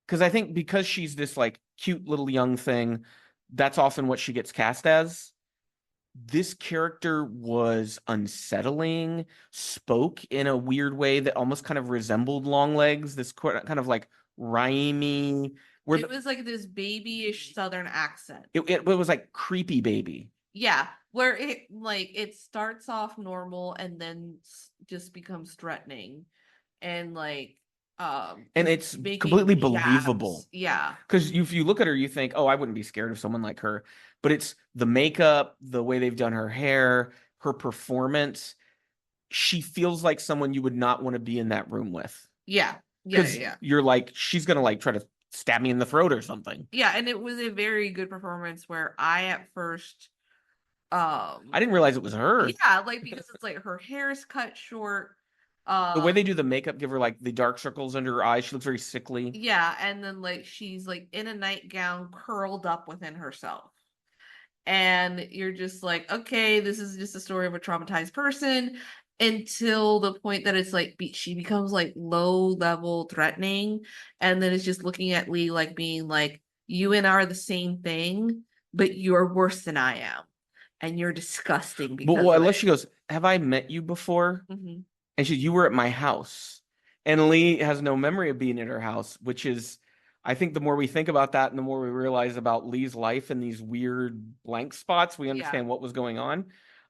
because I think because she's this like cute little young thing, that's often what she gets cast as. This character was unsettling, spoke in a weird way that almost kind of resembled Longlegs, this kind of like rhymey, where It was like this babyish Southern accent. it was like creepy baby. Yeah, where it starts off normal and then just becomes threatening and And just it's making completely jabs. believable. Yeah. Because if you look at her, you think, oh, I wouldn't be scared of someone like her. But it's the makeup, the way they've done her hair, her performance. She feels like someone you would not want to be in that room with. Yeah. Yeah, yeah, Because yeah. you're like, she's gonna like try to stab me in the throat or something. Yeah, and it was a very good performance where I at first I didn't realize it was her. yeah, like because it's like her hair is cut short. The way they do Um the makeup, give her like the dark circles under her eyes. She looks very sickly. yeah, and then like she's like in a nightgown curled up within herself. And you're just like, okay, this is just a story of a traumatized person until the point that it's like she becomes like low level threatening, and then it's just looking at Lee like being like, you and I are the same thing, but you're worse than I am, and you're disgusting But because well, of unless it. she goes, have I met you before? Hmm. And you were at my house. And Lee has no memory of being at her house, which is, I think the more we think about that and the more we realize about Lee's life in these weird blank spots, we Yeah, understand what was going on.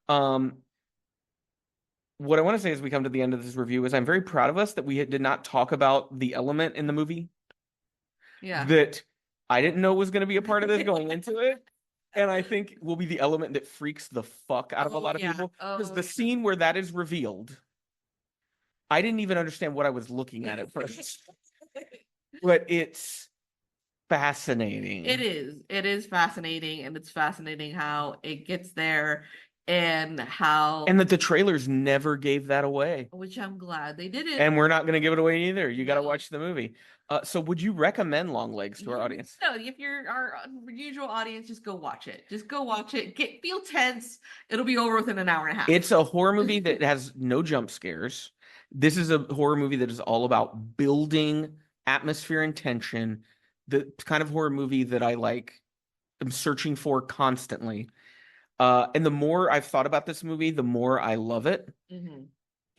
Um, what I want to say as we come to the end of this review is I'm very proud of us that we did not talk about the element in the movie yeah. that I didn't know was going to be a part of this going into it. And I think will be the element that freaks the fuck out of a Oh lot of yeah. people. Because Oh the scene where that is revealed, I didn't even understand what I was looking at first. yeah. But it's fascinating. It is. It is fascinating, and it's fascinating how it gets there and And how, that the trailers never gave that away. which I'm glad they didn't. And we're not going to give it away either. You got to No. watch the movie. So would you recommend Longlegs to our Yeah. audience? No, if you're our usual audience, just go watch it. Just go watch it. Feel tense. It'll be over within an hour and a half. It's a horror movie that has no jump scares. This is a horror movie that is all about building atmosphere and tension. The kind of horror movie that I like, am searching for constantly. And the more I've thought about this movie, the more I love it. Hmm.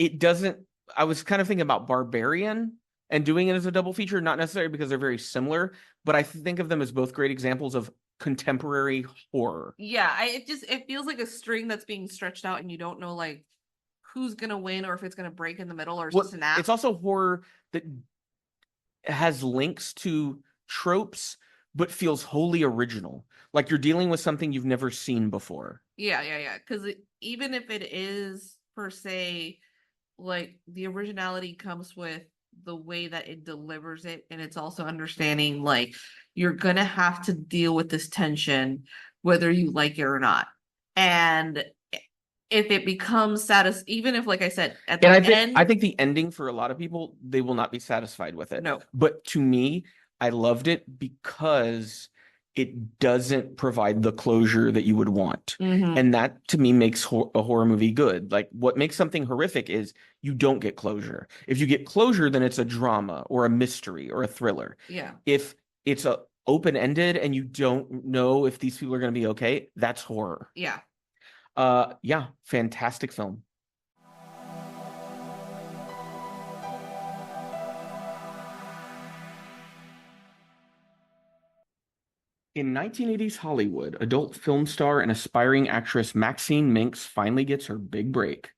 It doesn't, I was kind of thinking about Barbarian and doing it as a double feature, not necessarily because they're very similar, but I think of them as both great examples of contemporary horror. Yeah, it feels like a string that's being stretched out, and you don't know like who's gonna win or if it's gonna break in the middle or Well, snap. it's also horror that has links to tropes, but feels wholly original. Like you're dealing with something you've never seen before. Yeah, yeah, yeah. Because even if it is per se, like the originality comes with the way that it delivers it, and it's also understanding like you're gonna have to deal with this tension whether you like it or not. And if it becomes even if, like I said, at And the I end, think the ending for a lot of people, they will not be satisfied with it. no. But to me, I loved it because it doesn't provide the closure that you would want. Hmm. And that to me makes a horror movie good. Like what makes something horrific is you don't get closure. If you get closure, then it's a drama or a mystery or a thriller. Yeah. If it's a open-ended and you don't know if these people are going to be okay, that's horror. Yeah. Yeah, fantastic film. In 1980s Hollywood, adult film star and aspiring actress Maxine Minx finally gets her big break.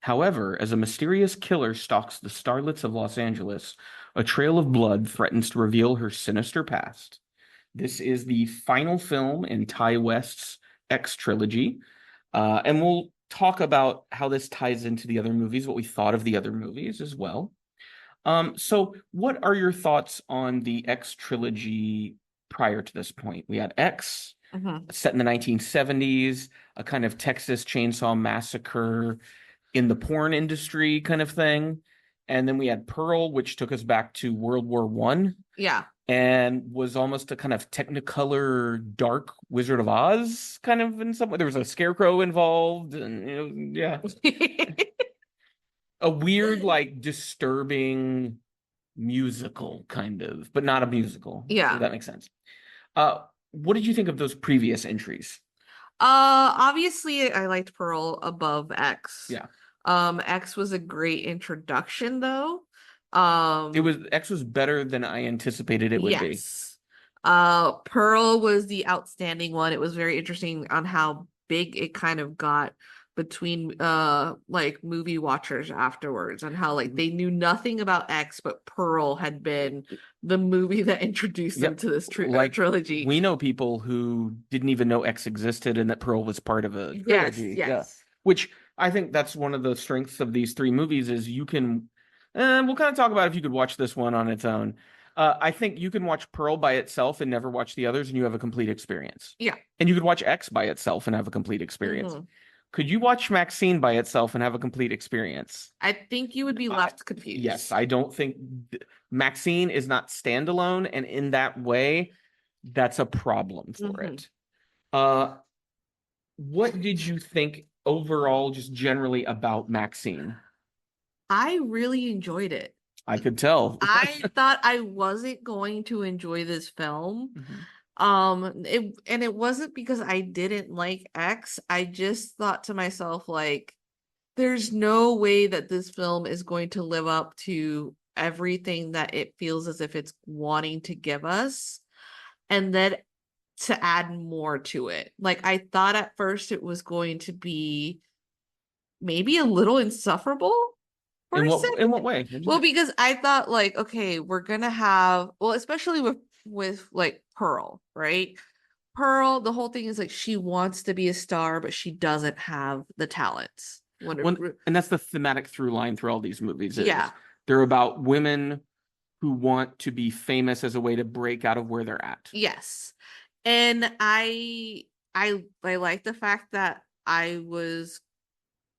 However, as a mysterious killer stalks the starlets of Los Angeles, a trail of blood threatens to reveal her sinister past. This is the final film in Ty West's X trilogy, and we'll talk about how this ties into the other movies, what we thought of the other movies as well. So what are your thoughts on the X trilogy prior to this point? We had X Mhm. set in the 1970s, a kind of Texas Chainsaw Massacre in the porn industry kind of thing. And then we had Pearl, which took us back to World War One Yeah. and was almost a kind of Technicolor dark Wizard of Oz kind of in some way. There was a scarecrow involved, and yeah, a weird, like disturbing musical kind of, but not a musical, if Yeah. that makes sense. What did you think of those previous entries? Obviously I liked Pearl above X. Yeah, X was a great introduction though. it Um, was X was better than I anticipated it would be. yes. Pearl was the outstanding one. It was very interesting on how big it kind of got between like movie watchers afterwards, and how like they knew nothing about X, but Pearl had been the movie that introduced them Yep. to this Like trilogy. we know people who didn't even know X existed and that Pearl was part of a Yes, trilogy. Yeah. yes. Which I think that's one of the strengths of these three movies is you can we'll kind of talk about if you could watch this one on its own. I think you can watch Pearl by itself and never watch the others and you have a complete experience. Yeah. And you could watch X by itself and have a complete experience. Hmm. Could you watch Maxine by itself and have a complete experience? I think you would be left Yes, confused. I don't think Maxine is not standalone, and in that way, that's a problem for Hmm. it. Uh, what did you think overall, just generally about Maxine? I really enjoyed it. I could tell. I thought I wasn't going to enjoy this film. Mhm. It wasn't because I didn't like X. I just thought to myself, like, there's no way that this film is going to live up to everything that it feels as if it's wanting to give us, and then to add more to it. Like, I thought at first it was going to be maybe a little insufferable for a In second. what way? What'd you Well, think? because I thought like, okay, we're gonna have, well, especially with like Pearl, right? Pearl, the whole thing is like she wants to be a star, but she doesn't have the talents. When and that's the thematic through line through all these movies is Yeah, they're about women who want to be famous as a way to break out of where they're at. yes. And I like the fact that I was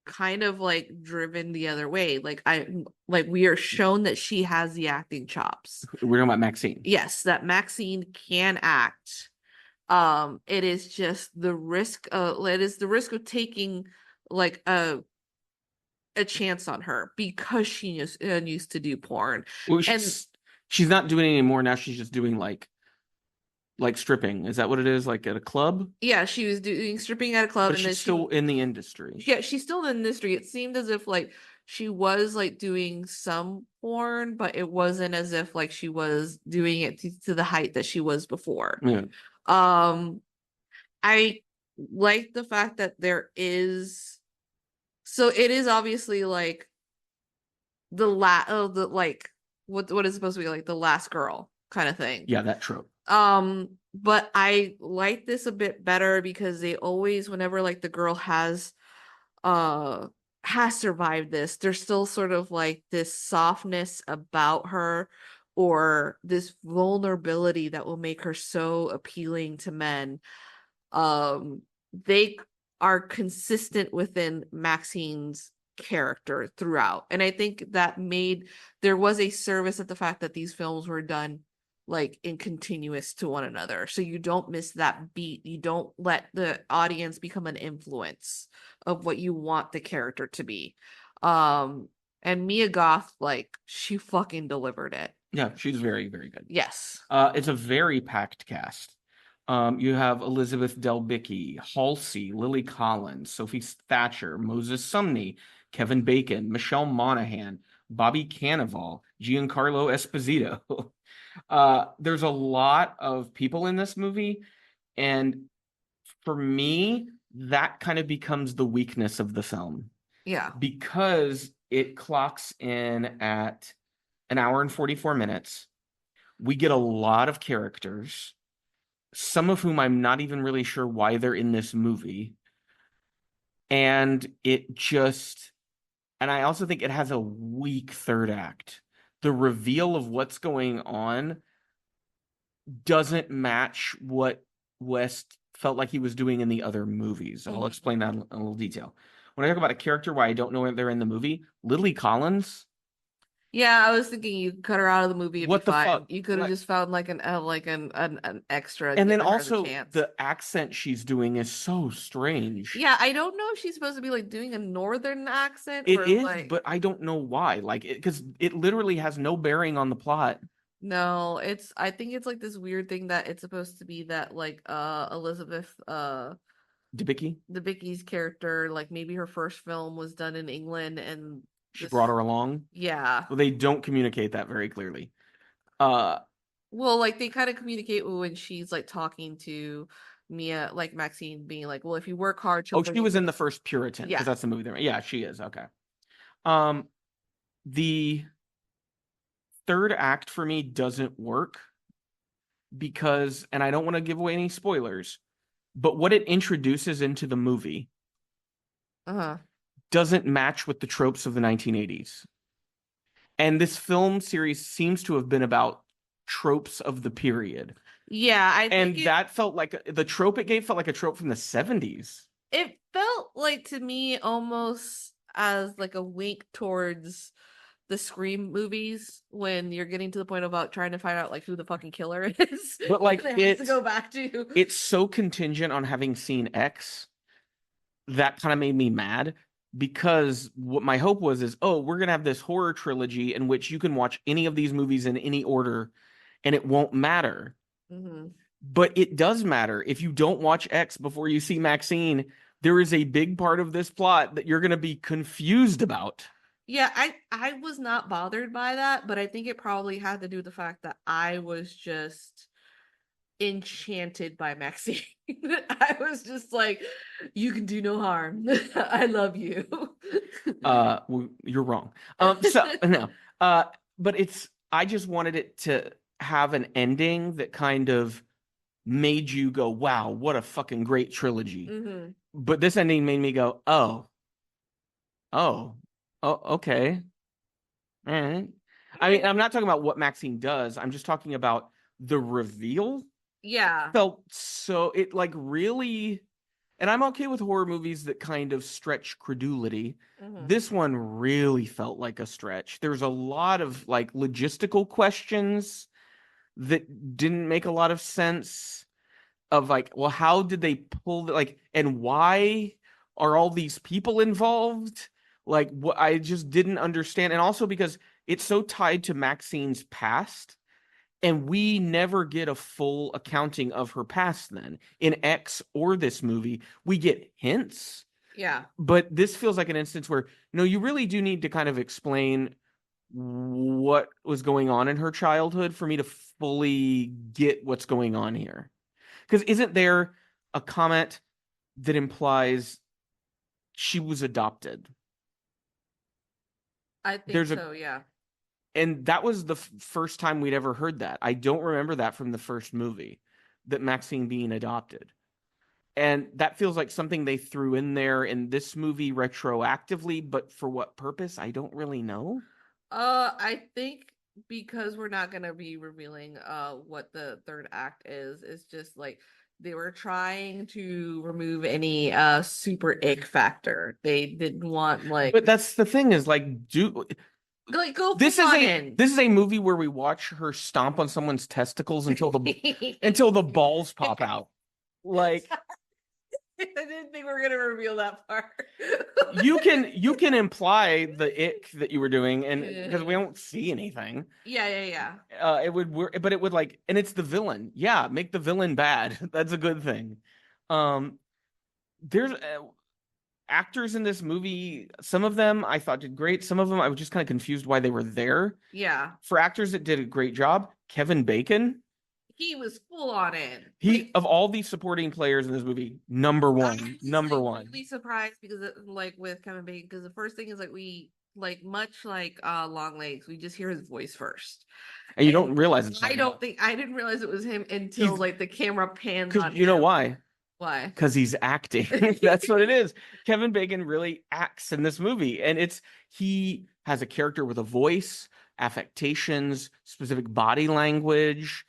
kind of like driven the other way. Like we are shown that she has the acting chops. We're talking about Maxine. Yes, that Maxine can act. It is just it is the risk of taking like a chance on her because she is used to do porn. Well, And she's not doing it anymore now. She's just doing like stripping. Is that what it is? Like at a club? yeah, she was doing stripping at a club, But and then she's still in the industry. yeah, she's still in the industry. It seemed as if like she was like doing some porn, but it wasn't as if like she was doing it to the height that she was before. Yeah. Um, I like the fact that there is, so it is obviously like the like what is supposed to be like the last girl kind of thing. Yeah, that trope. But I like this a bit better because they always, whenever like the girl uh has survived this, there's still sort of like this softness about her, or this vulnerability that will make her so appealing to men. They are consistent within Maxine's character throughout, and I think that made, there was a service at the fact that these films were done like in continuous to one another, so you don't miss that beat, you don't let the audience become an influence of what you want the character to be. And Mia Goth, like, she fucking delivered it. Yeah, she's very, very good. Yes. It's a very packed cast. You have Elizabeth Debicki, Halsey, Lily Collins, Sophie Thatcher, Moses Sumney, Kevin Bacon, Michelle Monaghan, Bobby Cannavale, Giancarlo Esposito. There's a lot of people in this movie, and for me, that kind of becomes the weakness of the film Yeah. because it clocks in at an hour and 44 minutes. We get a lot of characters, some of whom I'm not even really sure why they're in this movie. and and I also think it has a weak third act. The reveal of what's going on doesn't match what West felt like he was doing in the other movies. I'll Mhm. explain that in a little detail. When I talk about a character why I don't know where they're in the movie, Lily Collins, Yeah, I was thinking you cut her out of the movie, it'd be what the fine. fuck? You could have Like, just found like an extra and then given her the also chance. the accent she's doing is so strange. Yeah, I don't know if she's supposed to be like doing a northern accent It or is, like but I don't know why. Like, because it literally has no bearing on the plot. no, it's I think it's like this weird thing that it's supposed to be that like Elizabeth Debicki, Debicki's character, like maybe her first film was done in England and she brought this her along. yeah. Well, they don't communicate that very clearly. Uh, Well, like they kind of communicate when she's like talking to Mia, like Maxine being like, well, if you work hard, she'll oh, she bring was you. in the first Puritan because Yeah. that's the movie they're. Yeah, she is. Okay. Um, the third act for me doesn't work because, and I don't want to give away any spoilers, but what it introduces into the movie Uh-huh. doesn't match with the tropes of the 1980s. And this film series seems to have been about tropes of the period. Yeah, I think And that felt like the trope it gave felt like a trope from the 70s. it felt like to me almost as like a wink towards the Scream movies when you're getting to the point about trying to find out like who the fucking killer is. But And like it has to go back to. it's so contingent on having seen X that kind of made me mad because what my hope was is, oh, we're gonna have this horror trilogy in which you can watch any of these movies in any order and it won't matter. Mhm. But it does matter. If you don't watch X before you see Maxine, there is a big part of this plot that you're gonna be confused about. Yeah, I was not bothered by that, but I think it probably had to do with the fact that I was just enchanted by Maxine. I was just like, you can do no harm. I love you. You're wrong. So no. Uh, but I just wanted it to have an ending that kind of made you go, wow, what a fucking great trilogy. Hmm. But this ending made me go, oh, oh, okay. All right. I mean, I'm not talking about what Maxine does. I'm just talking about the reveal Yeah. felt so, it like really, and I'm okay with horror movies that kind of stretch credulity. Hmm. This one really felt like a stretch. There's a lot of like logistical questions that didn't make a lot of sense of like, well, how did they pull like, and why are all these people involved? Like, what I just didn't understand. And also because it's so tied to Maxine's past, and we never get a full accounting of her past then. In X or this movie, we get hints, Yeah. but this feels like an instance where, no, you really do need to kind of explain what was going on in her childhood for me to fully get what's going on here. Because isn't there a comment that implies she was adopted? I think There's a, so, yeah. and that was the first time we'd ever heard that. I don't remember that from the first movie, that Maxine being adopted. And that feels like something they threw in there in this movie retroactively, but for what purpose? I don't really know. I think because we're not gonna be revealing what the third act is, it's just like they were trying to remove any super ick factor. They didn't want But like that's the thing is like, do go full on in. this is a movie where we watch her stomp on someone's testicles until the balls pop out. Like I didn't think we were gonna reveal that part. you can imply the ick that you were doing, and because we don't see anything, Yeah. it would work, but it would like, and it's the villain. Yeah, make the villain bad. That's a good thing. Um, there's actors in this movie. Some of them I thought did great. Some of them I was just kind of confused why they were there. Yeah. For actors that did a great job, Kevin Bacon. He was full on in. He Like of all these supporting players in this movie, I number was like one. really surprised because like with Kevin Bacon, because the first thing is like we like much like Longlegs, we just hear his voice first. And you don't And realize it's I him. don't think I didn't realize it was him until He's like the camera pans because on you know him. why? Why? Because he's acting. That's what it is. Kevin Bacon really acts in this movie, and he has a character with a voice, affectations, specific body language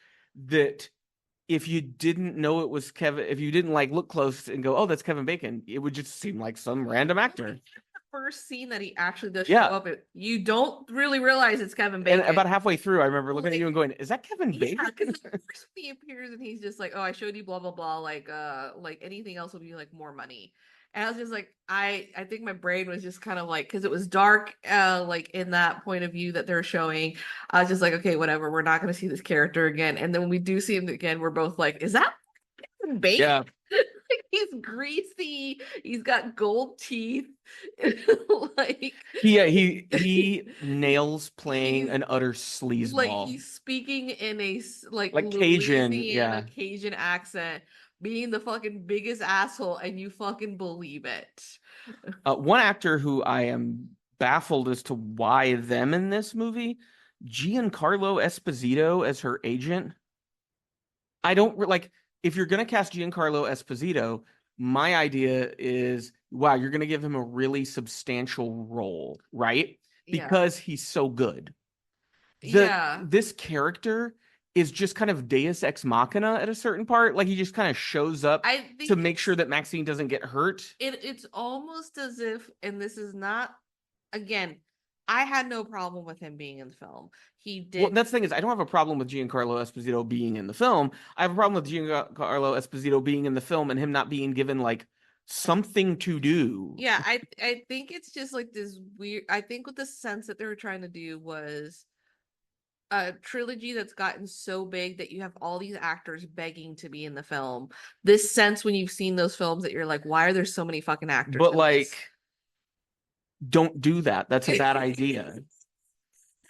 that if you didn't know it was Kevin, if you didn't like look close and go, "Oh, that's Kevin Bacon," it would just seem like some random actor. First scene that he actually does show Yeah. up, you don't really realize it's Kevin And Bacon. about halfway through, I remember looking at Like, you and going, "Is that Kevin yeah, Bacon?" because first he appears and he's just like, "Oh, I showed you blah blah blah," like anything else would be like more money. And I was just like, I think my brain was just kind of like, because it was dark, like in that point of view that they're showing. I was just like, okay, whatever, we're not going to see this character again. And then when we do see him again, we're both like, is that Kevin Bacon? Yeah. Like, he's greasy. He's got gold teeth. Like He nails playing he's an utter like sleazeball. he's speaking in a like Like Cajun, Louisiana yeah. Cajun accent, being the fucking biggest asshole, and you fucking believe it. One actor who I am baffled as to why them in this movie, Giancarlo Esposito as her agent. I don't like if you're gonna cast Giancarlo Esposito, my idea is wow, you're gonna give him a really substantial role, right? Yeah. Because he's so good. Yeah. This character is just kind of Deus Ex Machina at a certain part. Like he just kind of shows up I to think make sure that Maxine doesn't get hurt. it's almost as if, and this is not, again, I had no problem with him being in the film. He Well, did. that's the thing is, I don't have a problem with Giancarlo Esposito being in the film. I have a problem with Giancarlo Esposito being in the film and him not being given like something to do. Yeah, I think it's just like this weird. I think what the sense that they were trying to do was a trilogy that's gotten so big that you have all these actors begging to be in the film. This sense when you've seen those films that you're like, why are there so many fucking actors But in this? like, don't do that. That's a bad idea.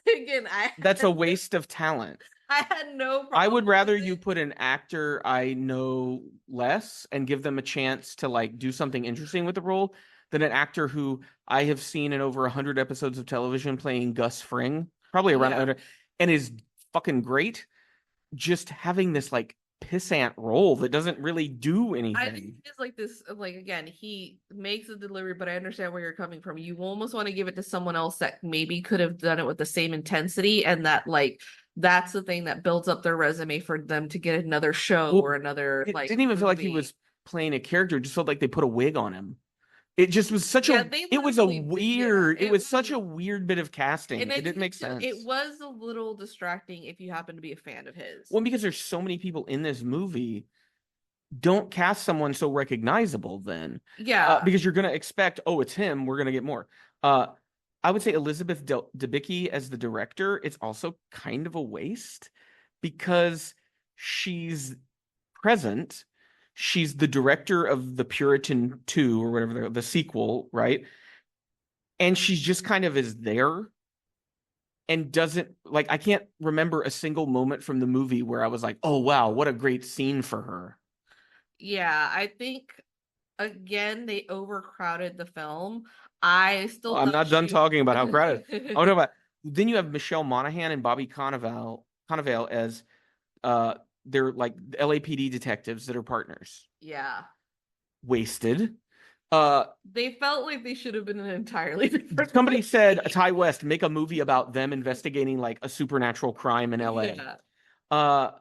Again, That's a waste of talent. I had no I would problem rather with you it. put an actor I know less and give them a chance to like do something interesting with the role than an actor who I have seen in over 100 episodes of television playing Gus Fring, probably around Yeah. and is fucking great. Just having this like pissant role that doesn't really do I think anything. it's like this, like again, he makes the delivery, but I understand where you're coming from. You almost want to give it to someone else that maybe could have done it with the same intensity, and that like that's the thing that builds up their resume for them to get another show Well, or another it like didn't even feel like he movie. was playing a character. It just felt like they put a wig on him. It just was such Yeah, a they it was a literally did. Yeah, weird, it it was such was, a weird bit of casting. and It didn't make it sense. was a little distracting if you happen to be a fan of his. Well, because there's so many people in this movie, don't cast someone so recognizable then. Yeah, Because you're gonna expect, oh, it's him, we're gonna get more. Uh I would say Elizabeth Debicki as the director, it's also kind of a waste because she's present. She's the director of the Puritan 2 or whatever the sequel, right? And she's just kind of is there and doesn't like I can't remember a single moment from the movie where I was like, "Oh wow, what a great scene for her." yeah. I think again they overcrowded the film. I Oh, still I'm thought not done she. talking about how crowded. I want to talk about then you have Michelle Monaghan and Bobby Cannavale as uh they're like LAPD detectives that are partners. Yeah. Wasted. Uh They felt like they should have been an entirely different Somebody said movie. Ty West make a movie about them investigating like a supernatural crime in LA. Yeah. Uh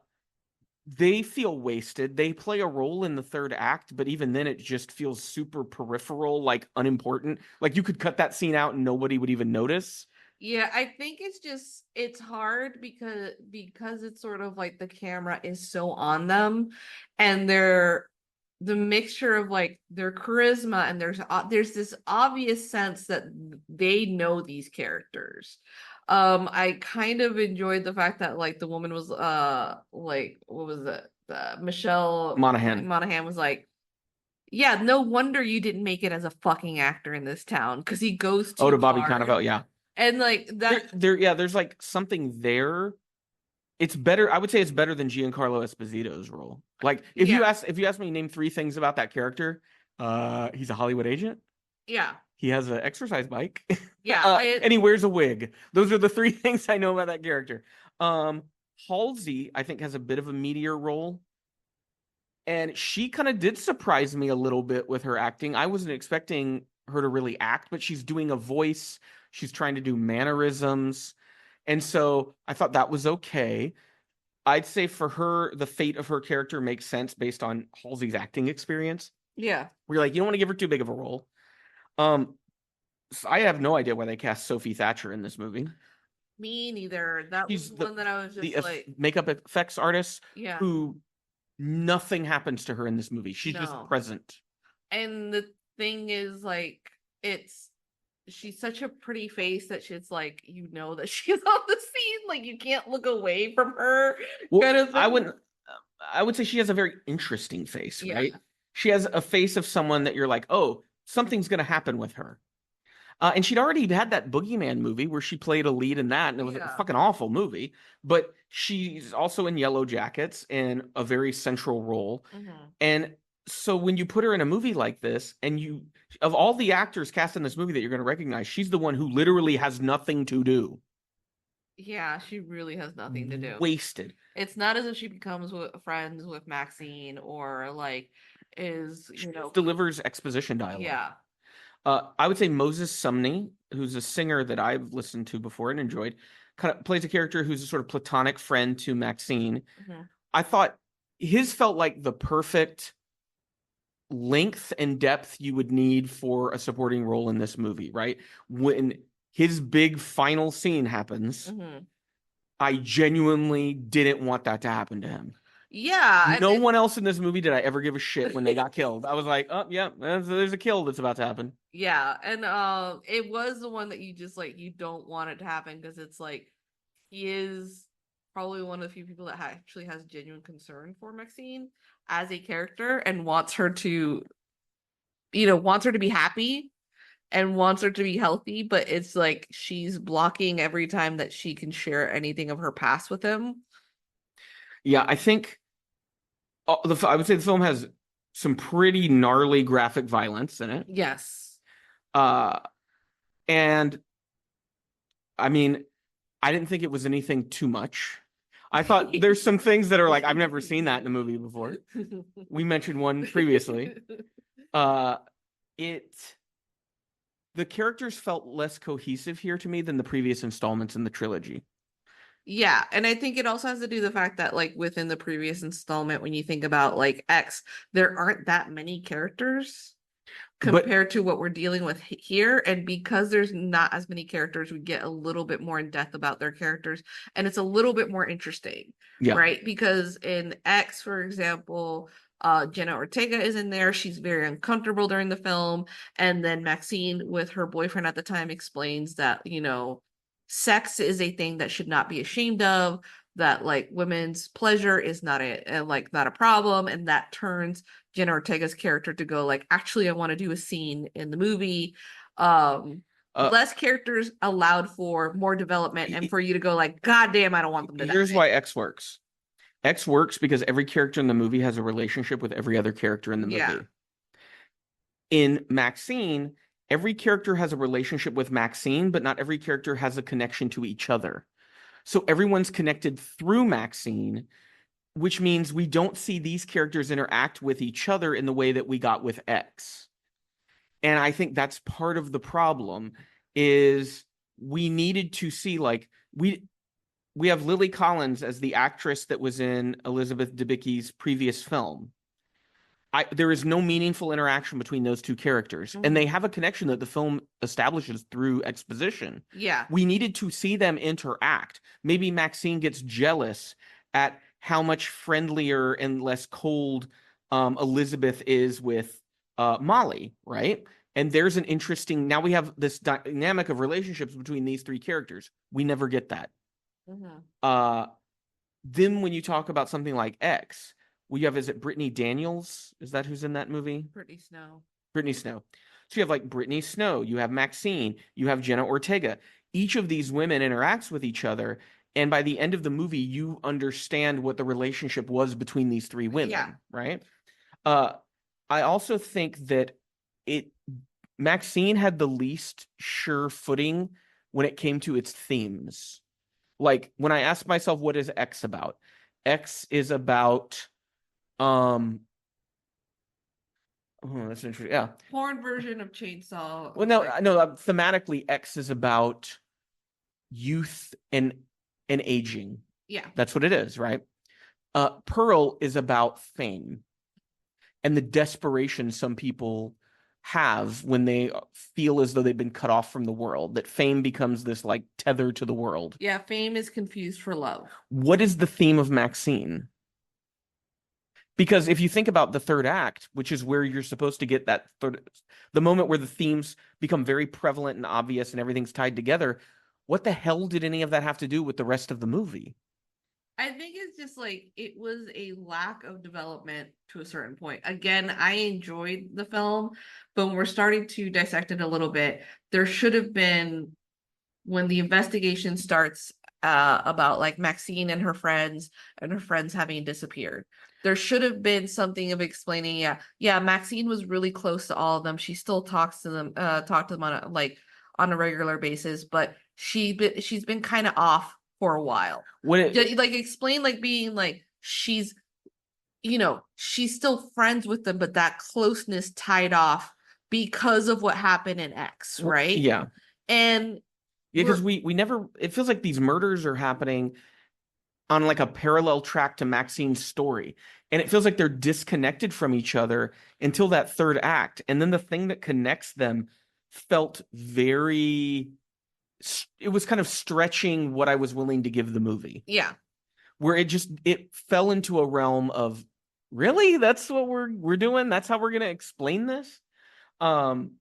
they feel wasted. They play a role in the third act, but even then it just feels super peripheral, like unimportant. Like you could cut that scene out and nobody would even notice. Yeah, I think it's just it's hard because it's sort of like the camera is so on them, and they're the mixture of like their charisma, and there's this obvious sense that they know these characters. I kind of enjoyed the fact that like the woman was like what was it? Michelle Monaghan. Monaghan was like, yeah, no wonder you didn't make it as a fucking actor in this town because he goes Oh, too to Bobby hard. Cannavale, yeah. And like that, Yeah, there's like something there. It's better. I would say it's better than Giancarlo Esposito's role. Like yeah, if you ask me name three things about that character, he's a Hollywood agent. yeah, He has an exercise bike, yeah. and he wears a wig. Those are the three things I know about that character. Um, Halsey, I think, has a bit of a meteor role, And she kind of did surprise me a little bit with her acting. I wasn't expecting her to really act, but she's doing a voice. She's trying to do mannerisms. And so I thought that was okay. I'd say for her, the fate of her character makes sense based on Halsey's acting experience. Yeah. Where you're like, you don't want to give her too big of a role. Um, so I have no idea why they cast Sophie Thatcher in this movie. Me neither. That was She's one that I was the just like, makeup effects artist yeah, who nothing happens to her in this movie. She's just no. present. And the thing is, like, it's she's such a pretty face that she's like, you know that she's on the scene. Like, you can't look away from her. Well, Kind of I thing. wouldn't. I would say she has a very interesting face, Yeah. right? She has a face of someone that you're like, oh, something's going to happen with her. And she'd already had that Boogeyman movie where she played a lead in that, and it was a Yeah. fucking awful movie. But she's also in Yellow Jackets in a very central role. Hmm. And so when you put her in a movie like this, and you, of all the actors cast in this movie that you're going to recognize, she's the one who literally has nothing to do. Yeah, she really has nothing to do. Wasted. It's not as if she becomes friends with Maxine or like is, She just delivers exposition dialogue. yeah. I would say Moses Sumney, who's a singer that I've listened to before and enjoyed, kind of plays a character who's a sort of platonic friend to Maxine. Hmm. I thought his felt like the perfect length and depth you would need for a supporting role in this movie, right? When his big final scene happens, Hmm. I genuinely didn't want that to happen to him. Yeah, No one else in this movie did I ever give a shit when they got killed. I was like, oh, yeah, there's a kill that's about to happen. yeah, and it was the one that you just like you don't want it to happen because it's like he is probably one of the few people that actually has genuine concern for Maxine as a character and wants her to, wants her to be happy and wants her to be healthy, but it's like she's blocking every time that she can share anything of her past with him. Yeah, I think I would say the film has some pretty gnarly graphic violence in it. Yes. Uh, and I mean, I didn't think it was anything too much. I thought there's some things that are like, I've never seen that in a movie before. We mentioned one previously. Uh, it the characters felt less cohesive here to me than the previous installments in the trilogy. Yeah, and I think it also has to do the fact that like within the previous installment, when you think about like X, there aren't that many characters But compared to what we're dealing with here. And because there's not as many characters, we get a little bit more in depth about their characters, and it's a little bit more interesting, yeah, right? Because in X, for example, Jenna Ortega is in there. She's very uncomfortable during the film, and then Maxine, with her boyfriend at the time, explains that sex is a thing that should not be ashamed of. That like women's pleasure is not not a problem, and that turns Jenna Ortega's character to go like, actually, I want to do a scene in the movie. Less characters allowed for more development, and for you to go like, God damn, I don't want them to here's die. why X works. X works because every character in the movie has a relationship with every other character in the movie. Yeah. In Maxine, every character has a relationship with Maxine, but not every character has a connection to each other. So everyone's connected through Maxine, which means we don't see these characters interact with each other in the way that we got with X. And I think that's part of the problem is we needed to see like we have Lily Collins as the actress that was in Elizabeth Debicki's previous film. There is no meaningful interaction between those two characters, and they have a connection that the film establishes through exposition. Yeah. We needed to see them interact. Maybe Maxine gets jealous at how much friendlier and less cold Elizabeth is with Molly, right? And there's an interesting, now we have this dynamic of relationships between these three characters. We never get that. Then when you talk about something like X, we have, is it Brittany Daniels? Is that who's in that movie? Brittany Snow. Brittany Snow. So you have like Brittany Snow, you have Maxine, you have Jenna Ortega. Each of these women interacts with each other, and by the end of the movie, you understand what the relationship was between these three women, right? I also think that Maxine had the least sure footing when it came to its themes. Like when I ask myself, what is X about? X is about Oh, that's interesting. Yeah. Porn version of Chainsaw. Well, no, Like, no. Thematically, X is about youth and aging. yeah. That's what it is, right? Pearl is about fame and the desperation some people have when they feel as though they've been cut off from the world, that fame becomes this like tether to the world. Yeah, fame is confused for love. What is the theme of Maxine? Because if you think about the third act, which is where you're supposed to get that third, the moment where the themes become very prevalent and obvious and everything's tied together, what the hell did any of that have to do with the rest of the movie? I think it's just like it was a lack of development to a certain point. Again, I enjoyed the film, but when we're starting to dissect it a little bit, there should have been when the investigation starts about like Maxine and her friends having disappeared. There should have been something of explaining, yeah, Maxine was really close to all of them. She still talk to them on a, like on a regular basis, but she's been kind of off for a while. When it, Like explain like being like she's still friends with them, but that closeness tied off because of what happened in X, right? yeah, And yeah, because we're we never. It feels like these murders are happening on like a parallel track to Maxine's story. And it feels like they're disconnected from each other until that third act. And then the thing that connects them felt very, it was kind of stretching what I was willing to give the movie, yeah. where it fell into a realm of, really? That's what we're doing? That's how we're going to explain this? Um,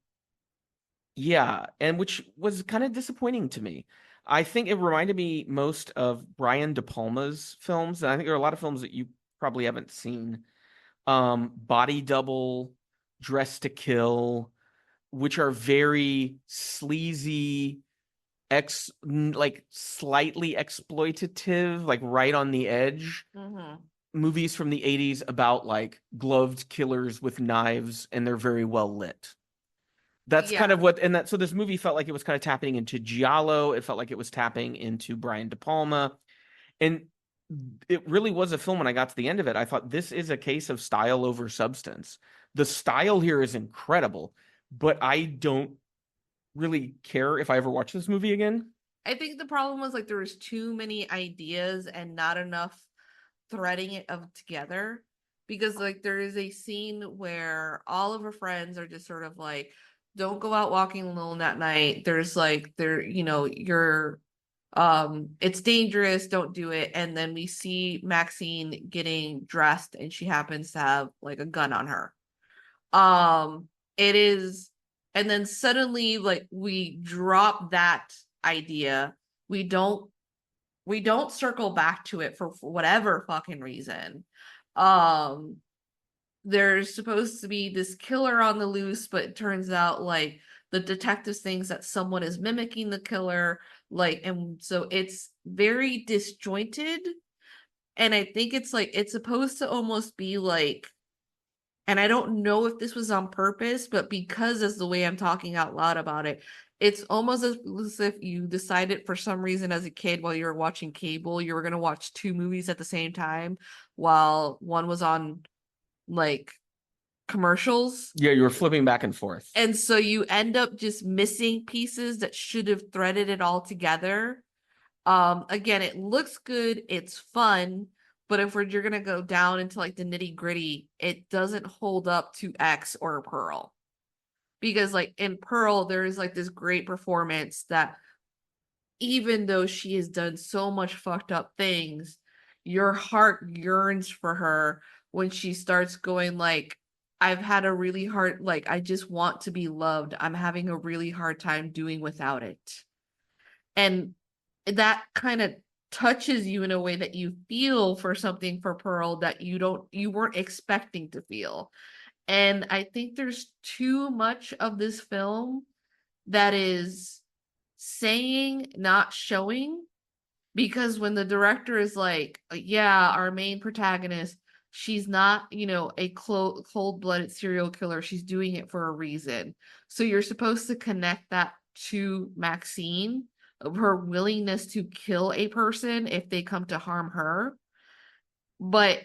yeah, and which was kind of disappointing to me. I think it reminded me most of Brian De Palma's films, and I think there are a lot of films that you probably haven't seen. Body Double, Dress to Kill, which are very sleazy, like slightly exploitative, like right on the edge Mm-hmm. movies from the 80s about like gloved killers with knives, and they're very well lit. That's kind Yeah. of what, and that, so this movie felt like it was kind of tapping into Giallo. It felt like it was tapping into Brian De Palma. And it really was a film when I got to the end of it. I thought this is a case of style over substance. The style here is incredible, but I don't really care if I ever watch this movie again. I think the problem was like there was too many ideas and not enough threading it of together because like there is a scene where all of her friends are just sort of like don't go out walking alone at night. There's like you're it's dangerous, don't do it. And then we see Maxine getting dressed and she happens to have like a gun on her. It is, and then suddenly, like, we drop that idea. We don't, we don't circle back to it for whatever fucking reason. Um, there's supposed to be this killer on the loose, but it turns out like the detectives thinks that someone is mimicking the killer, like, and so it's very disjointed. And I think it's like it's supposed to almost be like and I don't know if this was on purpose, but because as the way I'm talking out loud about it, it's almost as if you decided for some reason as a kid while you were watching cable, you were going to watch two movies at the same time while one was on like commercials. Yeah, you were flipping back and forth. And so you end up just missing pieces that should have threaded it all together. Again, it looks good, it's fun, but if you're gonna go down into like the nitty gritty, it doesn't hold up to X or Pearl. Because like in Pearl, there is like this great performance that even though she has done so much fucked up things, your heart yearns for her when she starts going like, I've had a really hard, like, I just want to be loved. I'm having a really hard time doing without it. And that kind of touches you in a way that you feel for something for Pearl that you weren't expecting to feel. And I think there's too much of this film that is saying, not showing, because when the director is like, yeah, our main protagonist, she's not, a cold-blooded serial killer. She's doing it for a reason. So you're supposed to connect that to Maxine, of her willingness to kill a person if they come to harm her. But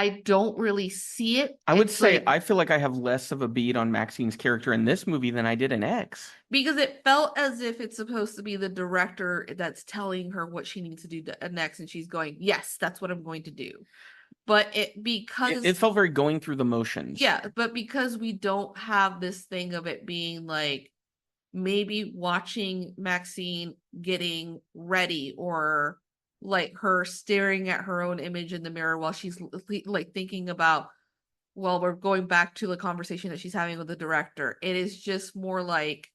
I don't really see it. I would It's say like I feel like I have less of a beat on Maxine's character in this movie than I did in X. because it felt as if it's supposed to be the director that's telling her what she needs to do next, and she's going, "Yes, that's what I'm going to do." But It felt very going through the motions. yeah, but because we don't have this thing of it being like maybe watching Maxine getting ready or like her staring at her own image in the mirror while she's like thinking about, well, we're going back to the conversation that she's having with the director. It is just more like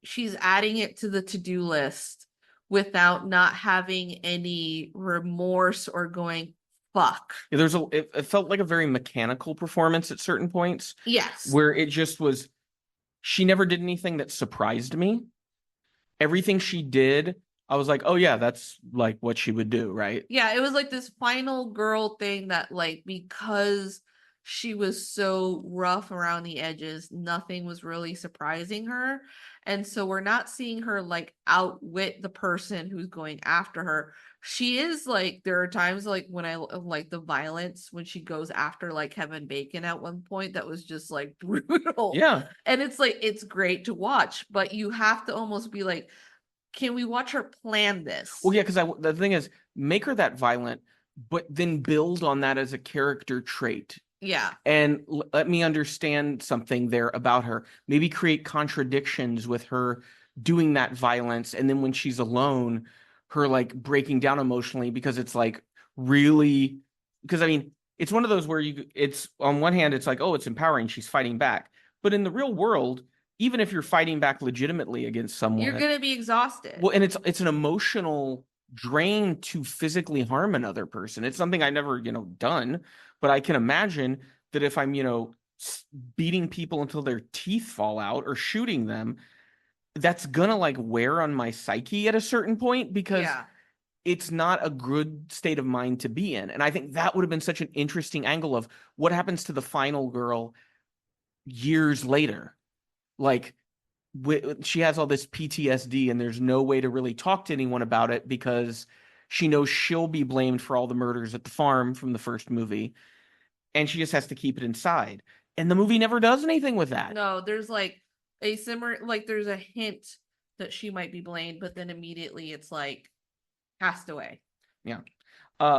she's adding it to the to-do list without not having any remorse or going, fuck. Yeah, it felt like a very mechanical performance at certain points Yes. where it just was, she never did anything that surprised me. Everything she did, I was like, oh yeah, that's like what she would do, right? Yeah, it was like this final girl thing that like because she was so rough around the edges, nothing was really surprising her. And so we're not seeing her like outwit the person who's going after her. She is like there are times like when I like the violence when she goes after like Kevin Bacon at one point that was just like brutal. Yeah. And it's like it's great to watch, but you have to almost be like, can we watch her plan this? Well, yeah, because the thing is, make her that violent, but then build on that as a character trait. Yeah. And let me understand something there about her. Maybe create contradictions with her doing that violence. And then when she's alone, her like breaking down emotionally because it's like really, because I mean, it's one of those where it's on one hand, it's like, oh, it's empowering. She's fighting back. But in the real world, even if you're fighting back legitimately against someone, you're going to be exhausted. Well, and it's an emotional drain to physically harm another person. It's something I never, done, but I can imagine that if I'm, beating people until their teeth fall out or shooting them, that's gonna like wear on my psyche at a certain point because it's not a good state of mind to be in. And I think that would have been such an interesting angle of what happens to the final girl years later. Like, she has all this PTSD and there's no way to really talk to anyone about it because she knows she'll be blamed for all the murders at the farm from the first movie and she just has to keep it inside. And the movie never does anything with that. No, there's like a simmer, like there's a hint that she might be blamed, but then immediately it's like passed away. Yeah.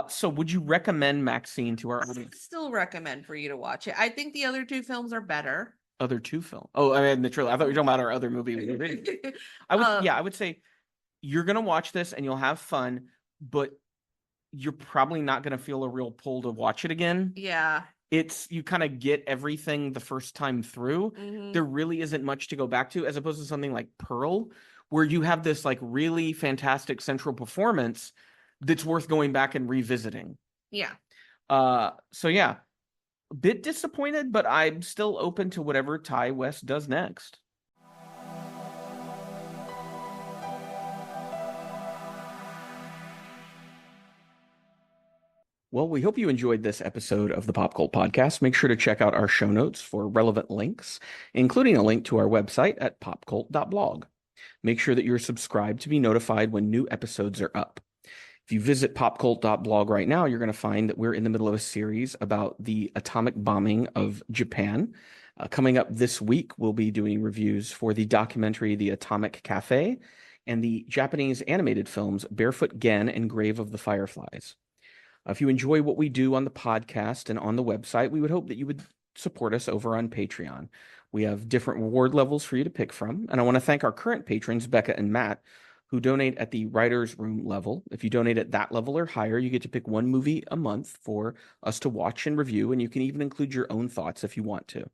So would you recommend Maxxine to our audience? I still recommend for you to watch it. I think the other two films are better. Other two films. Oh, I mean the trilogy. I thought you were talking about our other movie. I would say you're gonna watch this and you'll have fun, but you're probably not gonna feel a real pull to watch it again. Yeah. You kind of get everything the first time through. Mm-hmm. There really isn't much to go back to, as opposed to something like Pearl, where you have this like really fantastic central performance that's worth going back and revisiting. Yeah. So yeah. A bit disappointed, but I'm still open to whatever Ty West does next. Well, we hope you enjoyed this episode of the Pop Cult Podcast. Make sure to check out our show notes for relevant links, including a link to our website at popcult.blog. Make sure that you're subscribed to be notified when new episodes are up. If you visit popcult.blog right now, you're going to find that we're in the middle of a series about the atomic bombing of Japan. Coming up this week, we'll be doing reviews for the documentary The Atomic Cafe and the Japanese animated films Barefoot Gen and Grave of the Fireflies. If you enjoy what we do on the podcast and on the website, we would hope that you would support us over on Patreon. We have different reward levels for you to pick from, and I want to thank our current patrons, Becca and Matt, who donate at the writer's room level. If you donate at that level or higher, you get to pick one movie a month for us to watch and review, and you can even include your own thoughts if you want to.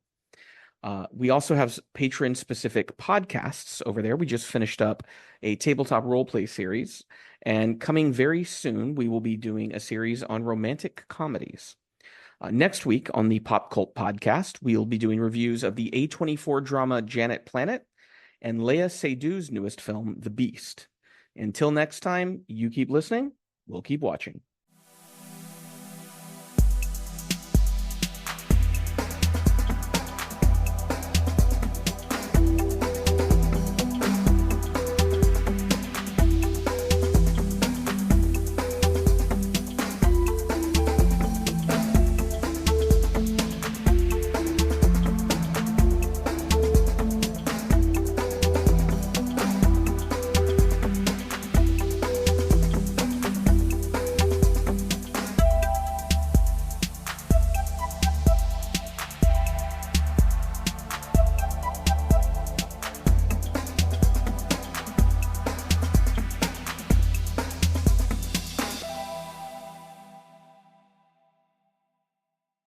We also have patron-specific podcasts over there. We just finished up a tabletop roleplay series, and coming very soon, we will be doing a series on romantic comedies. Next week on the Pop Cult Podcast, we'll be doing reviews of the A24 drama Janet Planet and Léa Seydoux' newest film, The Beast. Until next time, you keep listening, we'll keep watching.